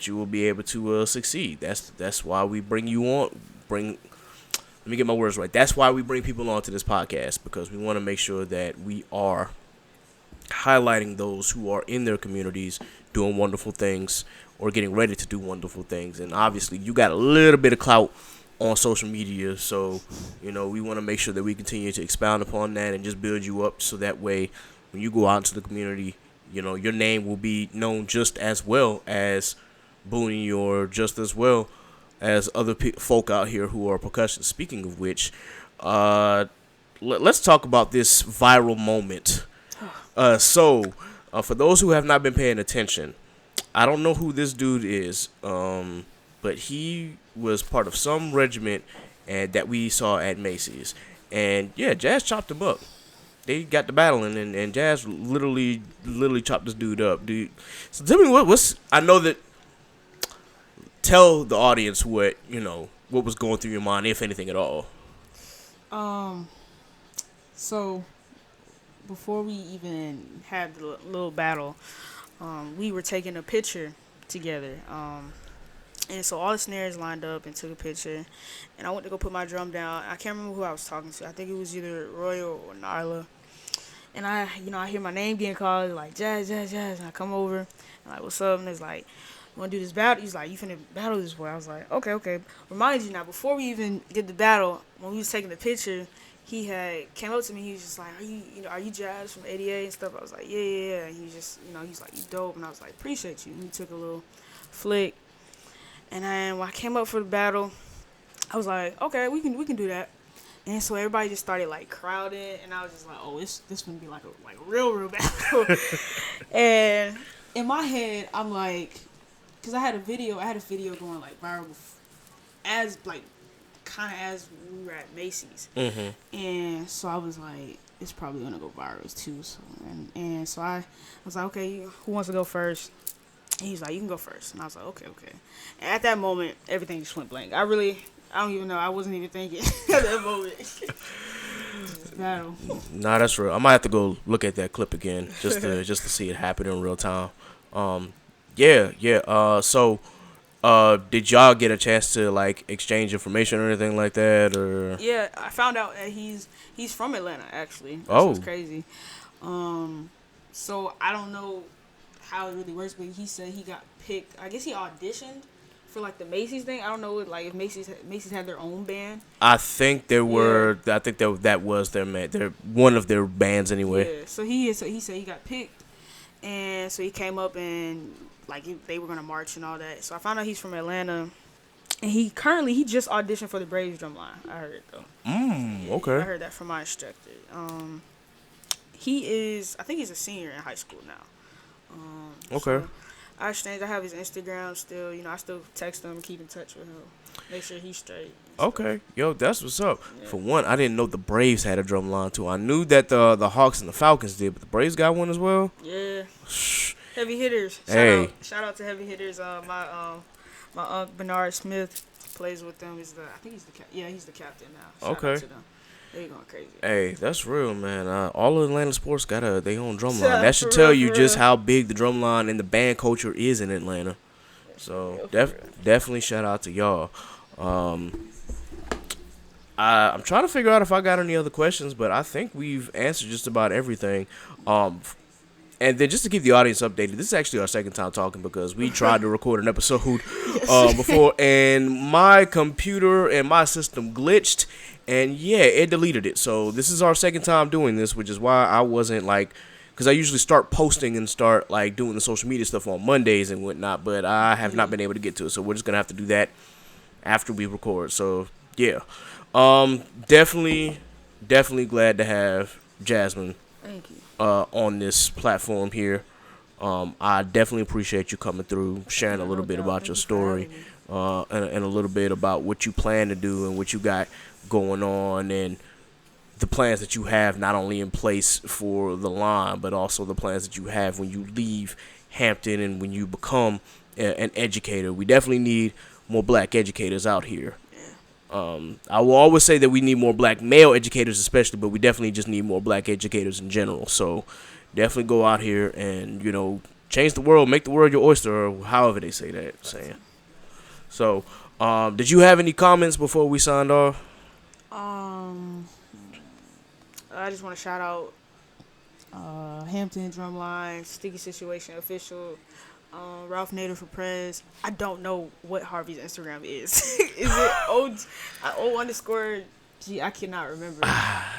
you will be able to succeed. That's why we bring you on. Let me get my words right. That's why we bring people on to this podcast, because we want to make sure that we are highlighting those who are in their communities doing wonderful things or getting ready to do wonderful things. And obviously, you got a little bit of clout on social media, so we want to make sure that we continue to expound upon that and just build you up, so that way when you go out into the community, your name will be known just as well as Booney, or just as well as other folk out here who are percussion. Speaking of which, let's talk about this viral moment. So for those who have not been paying attention, I don't know who this dude is, but he was part of some regiment and that we saw at Macy's. And yeah, Jazz chopped him up. They got to battling, and Jazz literally chopped this dude up, dude. So tell me what's I know that. Tell the audience what was going through your mind, if anything at all. So before we even had the little battle, we were taking a picture together. And so all the snares lined up and took a picture. And I went to go put my drum down. I can't remember who I was talking to. I think it was either Roy or Nyla. And I hear my name getting called, like, Jazz. And I come over, and like, what's up? And it's like, want to do this battle? He's like, you finna battle this boy. I was like, okay. Remind you now, before we even did the battle, when we was taking the picture, he had came up to me. He was just like, are you Jazz from ADA and stuff? I was like, yeah. And he was just, he's like, you dope. And I was like, appreciate you. And he took a little flick. And then when I came up for the battle, I was like, okay, we can do that. And so everybody just started like crowding, and I was just like, oh, this gonna be like a real battle. And in my head, I'm like, because I had a video going like viral as like kind of as we were at Macy's. And so I was like, it's probably gonna go viral too. So and so I was like, okay, who wants to go first? And he's like, you can go first. And I was like, okay. And at that moment, everything just went blank. I don't even know. I wasn't even thinking at that moment. Battle. Nah, that's real. I might have to go look at that clip again just to see it happen in real time. Yeah. So, did y'all get a chance to like exchange information or anything like that, or? Yeah, I found out that he's from Atlanta actually. That's crazy. So I don't know how it really works, but he said he got picked. I guess he auditioned for like the Macy's thing. I don't know, like if Macy's had their own band. I think there were. Yeah. I think that was their one of their bands anyway. Yeah. So he said he got picked, and so he came up and like they were gonna march and all that. So I found out he's from Atlanta, and he just auditioned for the Braves Drumline. I heard it though. Okay. I heard that from my instructor. I think he's a senior in high school now. Okay. So I have his Instagram still. I still text him, keep in touch with him, make sure he's straight. Okay, yo, that's what's up. Yeah. For one, I didn't know the Braves had a drum line too. I knew that the Hawks and the Falcons did, but the Braves got one as well. Yeah. Heavy hitters. Shout out to heavy hitters. My uncle Bernard Smith plays with them. He's the captain now. Shout out to them. They're going crazy. Hey, that's real, man. All of Atlanta sports got their own drum line. That should tell you just how big the drum line and the band culture is in Atlanta. So definitely shout out to y'all. I'm trying to figure out if I got any other questions, but I think we've answered just about everything. And then just to keep the audience updated, this is actually our second time talking because we tried to record an episode before, and my computer and my system glitched, and yeah, it deleted it. So this is our second time doing this, which is why I wasn't like, because I usually start posting and start like doing the social media stuff on Mondays and whatnot, but I have not been able to get to it. So we're just gonna have to do that after we record. So yeah, definitely glad to have Jasmine. Thank you. On this platform here. I definitely appreciate you coming through, sharing a little bit about your story, and a little bit about what you plan to do and what you got going on, and the plans that you have not only in place for the line, but also the plans that you have when you leave Hampton and when you become an educator. We definitely need more black educators out here. I will always say that we need more black male educators especially, but we definitely just need more black educators in general. So definitely go out here and, change the world, make the world your oyster, or however they say that saying. So, did you have any comments before we signed off? I just want to shout out Hampton Drumline, Sticky Situation Official, Ralph Nader for Prez. I don't know what Harvey's Instagram is. Is it O_G? I cannot remember.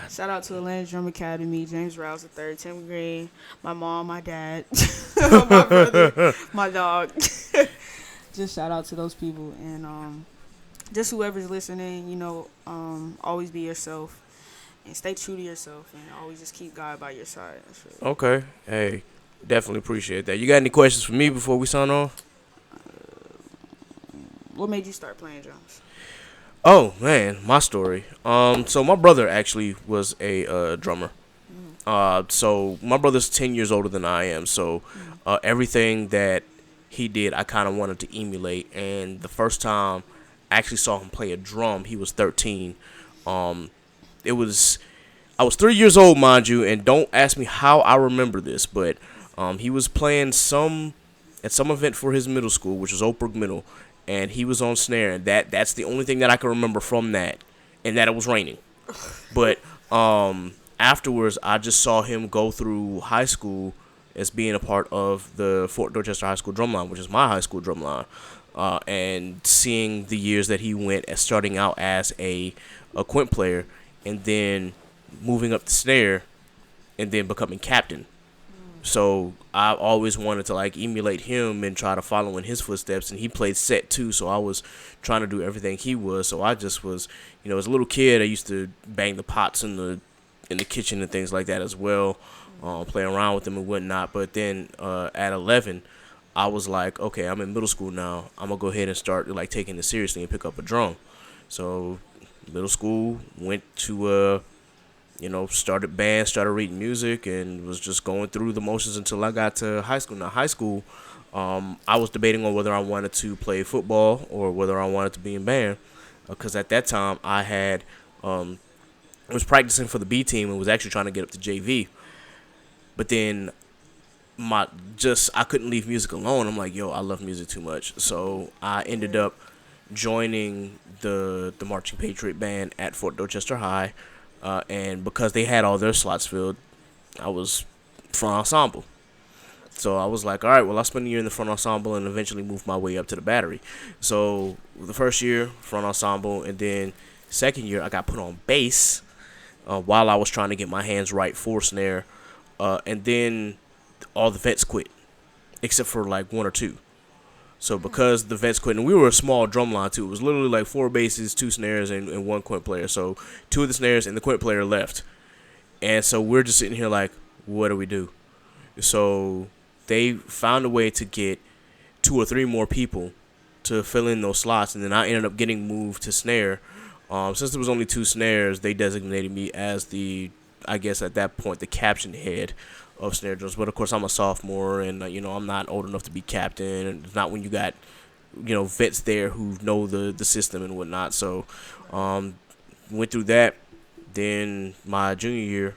Shout out to Atlanta Drum Academy, James Rouse III, Tim Green, my mom, my dad, my brother, my dog. Just shout out to those people, and just whoever's listening, always be yourself and stay true to yourself, and always just keep God by your side. Okay. Hey. Definitely appreciate that. You got any questions for me before we sign off? What made you start playing drums? Oh, man, my story. So my brother actually was a drummer. So my brother's 10 years older than I am. So everything that he did, I kind of wanted to emulate. And the first time I actually saw him play a drum, he was 13. I was 3 years old, mind you, and don't ask me how I remember this, but he was playing at some event for his middle school, which was Oak Brook Middle, and he was on snare, and that's the only thing that I can remember from that, and that it was raining. But afterwards, I just saw him go through high school as being a part of the Fort Dorchester High School Drumline, which is my high school drumline, and seeing the years that he went as starting out as a quint player and then moving up the snare and then becoming captain. So I always wanted to like emulate him and try to follow in his footsteps. And he played set too, so I was trying to do everything he was. So I just was, as a little kid, I used to bang the pots in the kitchen and things like that as well, play around with them and whatnot. But then at 11, I was like, okay, I'm in middle school now. I'm gonna go ahead and start like taking this seriously and pick up a drum. So middle school, went to started band, started reading music, and was just going through the motions until I got to high school. Now, high school, I was debating on whether I wanted to play football or whether I wanted to be in band, because at that time I had was practicing for the B team and was actually trying to get up to JV. But then I couldn't leave music alone. I'm like, I love music too much. So I ended up joining the Marching Patriot Band at Fort Dorchester High. And because they had all their slots filled, I was front ensemble. So I was like, all right, well, I'll spend a year in the front ensemble and eventually move my way up to the battery. So the first year, front ensemble, and then second year, I got put on bass while I was trying to get my hands right for snare. And then all the vets quit, except for like one or two. So because the vets quit, and we were a small drum line too, it was literally like 4 basses, 2 snares, and 1 quint player. So 2 of the snares and the quint player left. And so we're just sitting here like, what do we do? So they found a way to get 2 or 3 more people to fill in those slots, and then I ended up getting moved to snare. Since there was only 2 snares, they designated me as I guess at that point, the caption head of snare drums. But of course, I'm a sophomore, and I'm not old enough to be captain, and it's not when you got vets there who know the system and whatnot. So went through that. Then my junior year,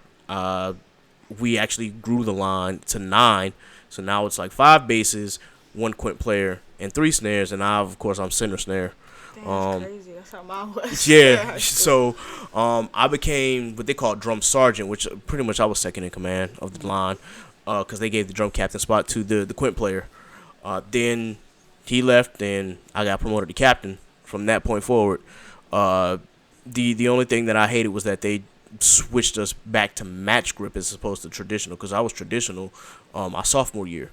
we actually grew the line to 9. So now it's like 5 basses, 1 quint player, and 3 snares, and now of course I'm center snare. That's crazy. That's how mine was. Yeah. So I became what they call drum sergeant, which pretty much I was second in command of the line, because they gave the drum captain spot to the quint player. Then he left, and I got promoted to captain from that point forward. The only thing that I hated was that they switched us back to match grip as opposed to traditional, because I was traditional my sophomore year.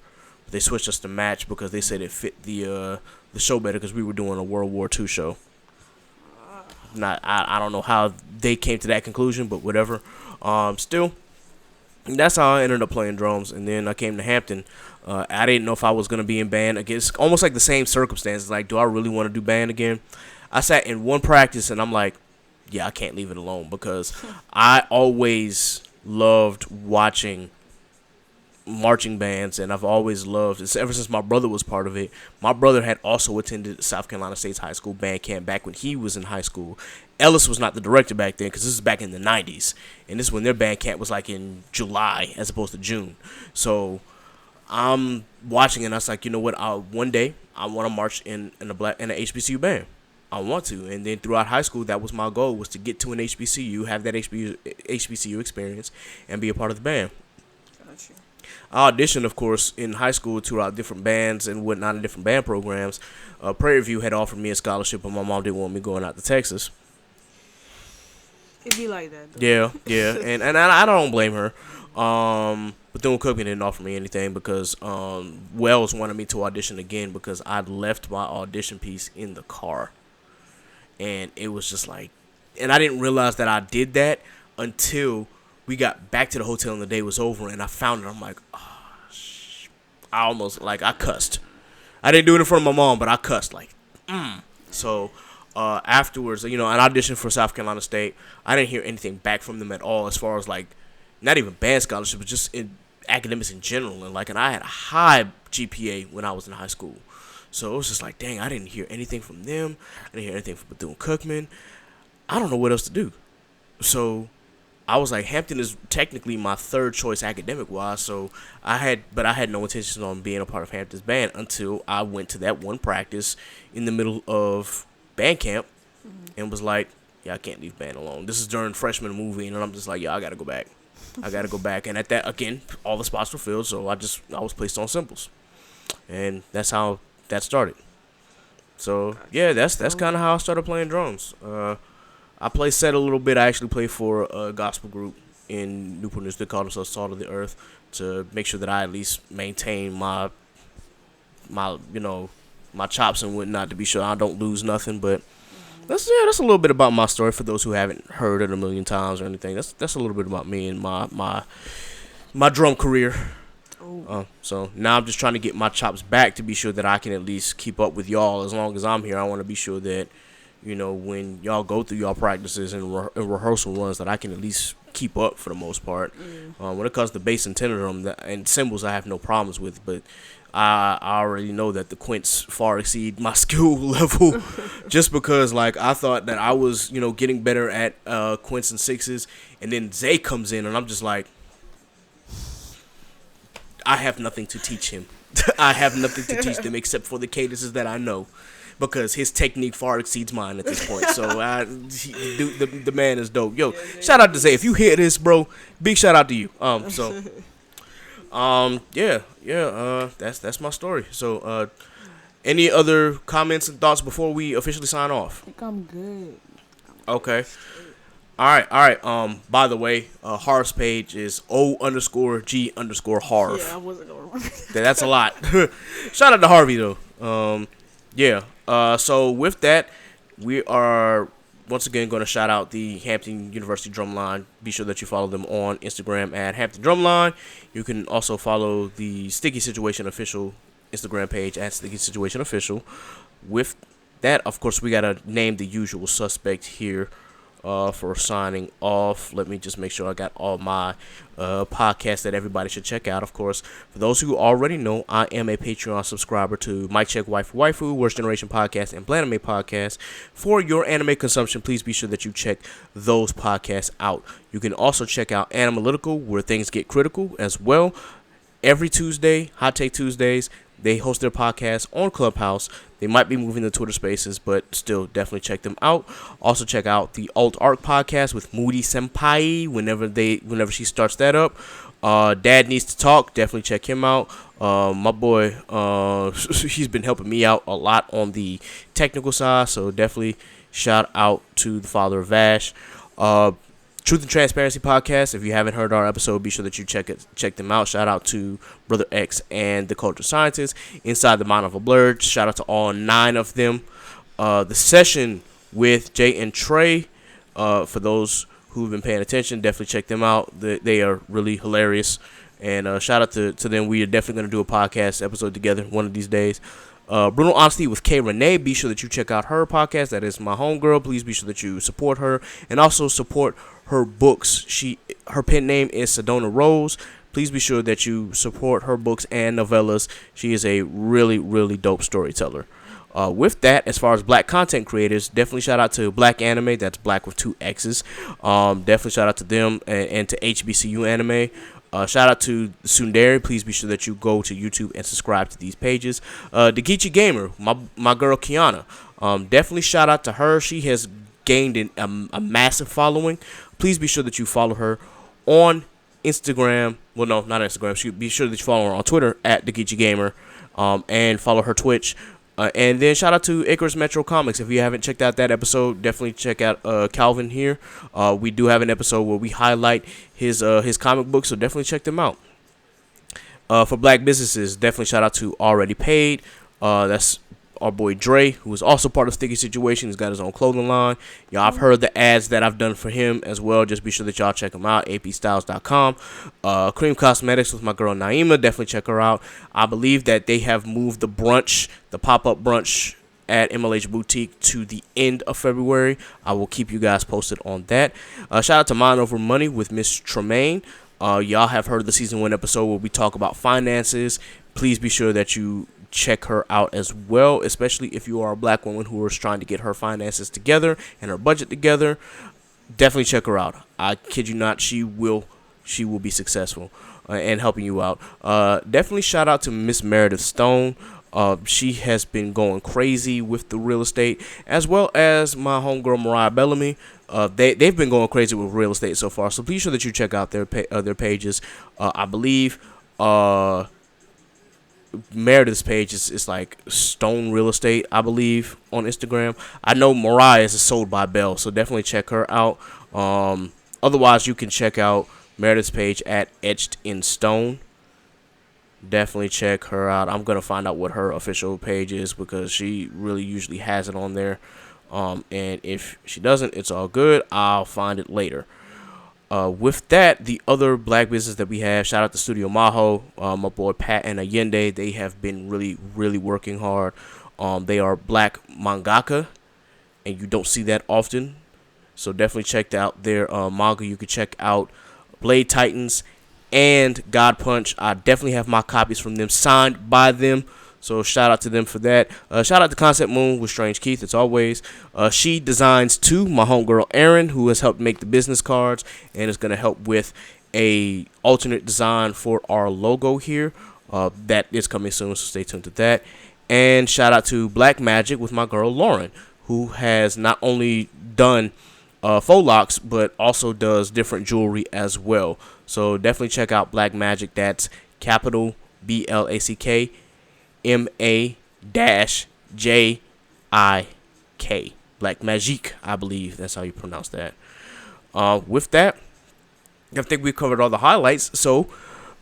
They switched us to match because they said it fit the show better, because we were doing a World War II show. I don't know how they came to that conclusion, but whatever. Still, that's how I ended up playing drums. And then I came to Hampton. I didn't know if I was going to be in band. It's almost like the same circumstances. Like, do I really want to do band again? I sat in one practice, and I'm like, yeah, I can't leave it alone, because I always loved watching marching bands, and I've always loved it ever since my brother was part of it. My brother had also attended South Carolina State's high school band camp back when he was in high school. Ellis was not the director back then, because this is back in the 90s, and this is when their band camp was like in July as opposed to June. So I'm watching, and I was like, you know what, one day I want to march in a HBCU band. I want to. And then throughout high school, that was my goal, was to get to an HBCU, have that HBCU experience, and be a part of the band. Gotcha. I auditioned, of course, in high school throughout different bands and whatnot in different band programs. Prairie View had offered me a scholarship, but my mom didn't want me going out to Texas. It'd be like that, though. Yeah, and I don't blame her. Bethune-Cookman didn't offer me anything because Wells wanted me to audition again, because I'd left my audition piece in the car. And it was just like, and I didn't realize that I did that until we got back to the hotel and the day was over, and I found it. I'm like, I almost, like, I cussed. I didn't do it in front of my mom, but I cussed, like, So afterwards, I auditioned for South Carolina State. I didn't hear anything back from them at all, as far as, like, not even band scholarships, but just in academics in general. And I had a high GPA when I was in high school. So it was just like, dang, I didn't hear anything from them. I didn't hear anything from Bethune-Cookman. I don't know what else to do. So I was like, Hampton is technically my third choice academic-wise. So I had no intentions on being a part of Hampton's band until I went to that one practice in the middle of band camp and was like, yeah, I can't leave band alone. This is during freshman movie, and I'm just like, yeah, I got to go back. I got to go back. And at that, again, all the spots were filled, so I was placed on cymbals. And that's how that started. So, yeah, that's kind of how I started playing drums. I play set a little bit. I actually play for a gospel group in Newport News. They call themselves Salt of the Earth, to make sure that I at least maintain my chops and whatnot, to be sure I don't lose nothing. But that's a little bit about my story for those who haven't heard it a million times or anything. That's a little bit about me and my drum career. So now I'm just trying to get my chops back to be sure that I can at least keep up with y'all as long as I'm here. I want to be sure that, when y'all go through y'all practices and rehearsal runs, that I can at least keep up for the most part. When it comes to bass and tenor drum and cymbals, I have no problems with, but I already know that the quints far exceed my skill level just because, I thought that I was, getting better at quints and sixes, and then Zay comes in, and I'm just like, I have nothing to teach him. I have nothing to teach them except for the cadences that I know, because his technique far exceeds mine at this point. So the man is dope. Yo, shout out to Zay. If you hear this, bro, big shout out to you. That's my story. So, any other comments and thoughts before we officially sign off? I think I'm good. Okay. All right. By the way, Harv's page is O_G_Harv. Yeah, I wasn't gonna remember. That's a lot. Shout out to Harvey though. So with that, we are once again going to shout out the Hampton University Drumline. Be sure that you follow them on Instagram at Hampton Drumline. You can also follow the Sticky Situation official Instagram page at Sticky Situation Official. With that, of course, we gotta name the usual suspect here for signing off. Let me just make sure I got all my podcasts that everybody should check out. Of course, for those who already know, I am a Patreon subscriber to Mic Check Waifu, Worst Generation Podcast, and Blanime Podcast. For your anime consumption, please be sure that you check those podcasts out. You can also check out Animalytical, where things get critical as well. Every Tuesday, Hot Take Tuesdays, they host their podcast on Clubhouse. They might be moving to Twitter Spaces, but still, definitely check them out. Also, check out the Alt Art podcast with Moody Senpai whenever she starts that up. Dad Needs to Talk. Definitely check him out. My boy, he's been helping me out a lot on the technical side, so definitely shout out to the father of Vash. Truth and Transparency podcast. If you haven't heard our episode, be sure that you check them out. Shout out to Brother X and the Culture Scientist. Inside the Mind of a Blur. Shout out to all 9 of them. The session with Jay and Trey. For those who've been paying attention, definitely check them out. They are really hilarious. And shout out to them. We are definitely going to do a podcast episode together one of these days. Brutal Honesty with K. Renee. Be sure that you check out her podcast. That is my homegirl. Please be sure that you support her and also support her books. Her pen name is Sedona Rose. Please be sure that you support her books and novellas. She is a really, really dope storyteller. With that, as far as black content creators, definitely shout out to Black Anime. That's black with 2 X's. Definitely shout out to them and to HBCU Anime. Shout out to Sundari. Please be sure that you go to YouTube and subscribe to these pages. Dakichi Gamer, my girl Kiana. Definitely shout out to her. She has gained a massive following. Please be sure that you follow her on Instagram. Well, no, not Instagram. Be sure that you follow her on Twitter at Dakichi Gamer, and follow her Twitch. And then shout out to Icarus Metro Comics. If you haven't checked out that episode, definitely check out Calvin here. We do have an episode where we highlight his comic books, so definitely check them out. For black businesses, definitely shout out to Already Paid. That's our boy Dre, who is also part of Sticky Situation. He's got his own clothing line. Y'all, I've heard the ads that I've done for him as well. Just be sure that y'all check him out. apstyles.com. Cream Cosmetics with my girl Naima. Definitely check her out. I believe that they have moved the pop-up brunch at MLH Boutique to the end of February. I will keep you guys posted on that. Shout out to Mind Over Money with Miss Tremaine. Y'all have heard the season 1 episode where we talk about finances. Please be sure that you check her out as well, especially if you are a black woman who is trying to get her finances together and her budget together. Definitely check her out. I kid you not, she will be successful and helping you out. Definitely shout out to Miss Meredith Stone. She has been going crazy with the real estate, as well as my homegirl Mariah Bellamy. They've been going crazy with real estate so far. So be sure that you check out their pages. I believe Meredith's page is like Stone Real Estate, I believe, on Instagram. I know Mariah's is Sold by Bell, so definitely check her out. Otherwise, you can check out Meredith's page at Etched in Stone. Definitely check her out. I'm gonna find out what her official page is because she really usually has it on there. And if she doesn't, it's all good. I'll find it later. With that, the other black business that we have, shout out to Studio Maho, my boy Pat and Allende. They have been really working hard. They are black mangaka, and you don't see that often. So definitely check out their manga. You can check out Blade Titans and God Punch. I definitely have my copies from them signed by them. So shout out to them for that. Shout out to Concept Moon with Strange Keith, as always. She designs too, my homegirl Erin, who has helped make the business cards and is going to help with a alternate design for our logo here. That is coming soon, so stay tuned to that. And shout out to Black Magic with my girl Lauren, who has not only done faux locks, but also does different jewelry as well. So definitely check out Black Magic. That's capital BLACK MA-JIK. Black Magic, I believe that's how you pronounce that. With that, I think we covered all the highlights. So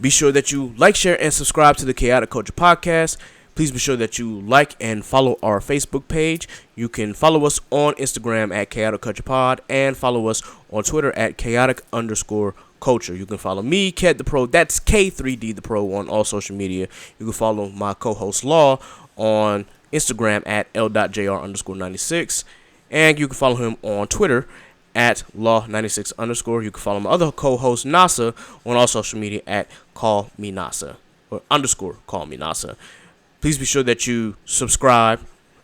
be sure that you like, share, and subscribe to the Chaotic Culture Podcast. Please be sure that you like and follow our Facebook page. You can follow us on Instagram at Chaotic Culture Pod and follow us on Twitter at Chaotic_Culture. You can follow me, Ket the Pro, that's K3D the Pro on all social media. You can follow my co-host Law on Instagram at L.JR_96. And you can follow him on Twitter at Law96_. You can follow my other co-host Nasa on all social media at Call Me Nasa or _Call Me Nasa. Please be sure that you subscribe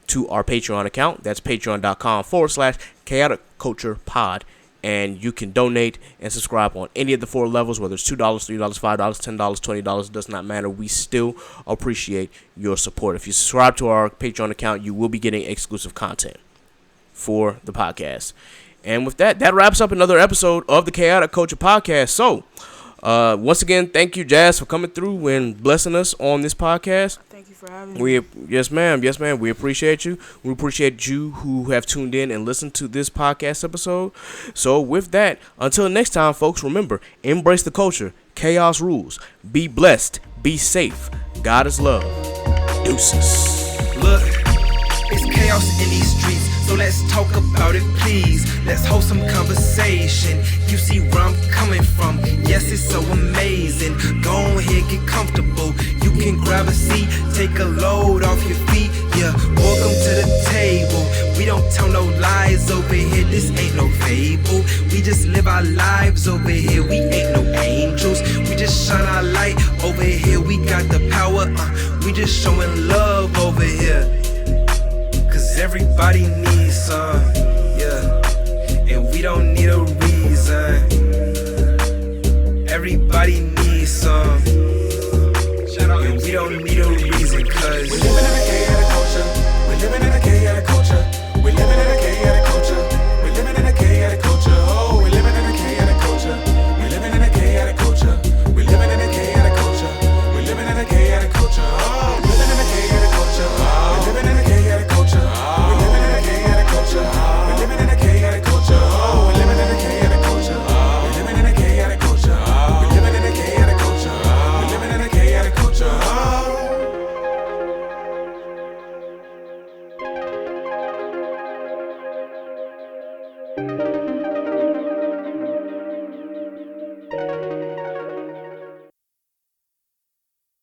to our Patreon account. That's patreon.com/Chaotic Culture Pod. And you can donate and subscribe on any of the 4 levels, whether it's $2, $3, $5, $10, $20. It does not matter. We still appreciate your support. If you subscribe to our Patreon account, you will be getting exclusive content for the podcast. And with that, that wraps up another episode of the Chaotic Culture Podcast. So, once again, thank you, Jazz, for coming through and blessing us on this podcast. Thank you for having me. Yes, ma'am. We appreciate you. We appreciate you who have tuned in and listened to this podcast episode. So with that, until next time, folks, remember, embrace the culture. Chaos rules. Be blessed. Be safe. God is love. Deuces. Look, it's chaos in these streets, so let's talk about it, please. Let's hold some conversation. You see where I'm coming from. Yes, it's so amazing. Go ahead, get comfortable. You can grab a seat, take a load off your feet. Yeah, welcome to the table. We don't tell no lies over here. This ain't no fable. We just live our lives over here. We ain't no angels. We just shine our light over here. We got the power. We just showing love over here. Cause everybody needs some, yeah. And we don't need a reason. Everybody needs some. And we don't need a reason, cause we're living in a chaotic culture. We're living in a chaotic culture. We're living in a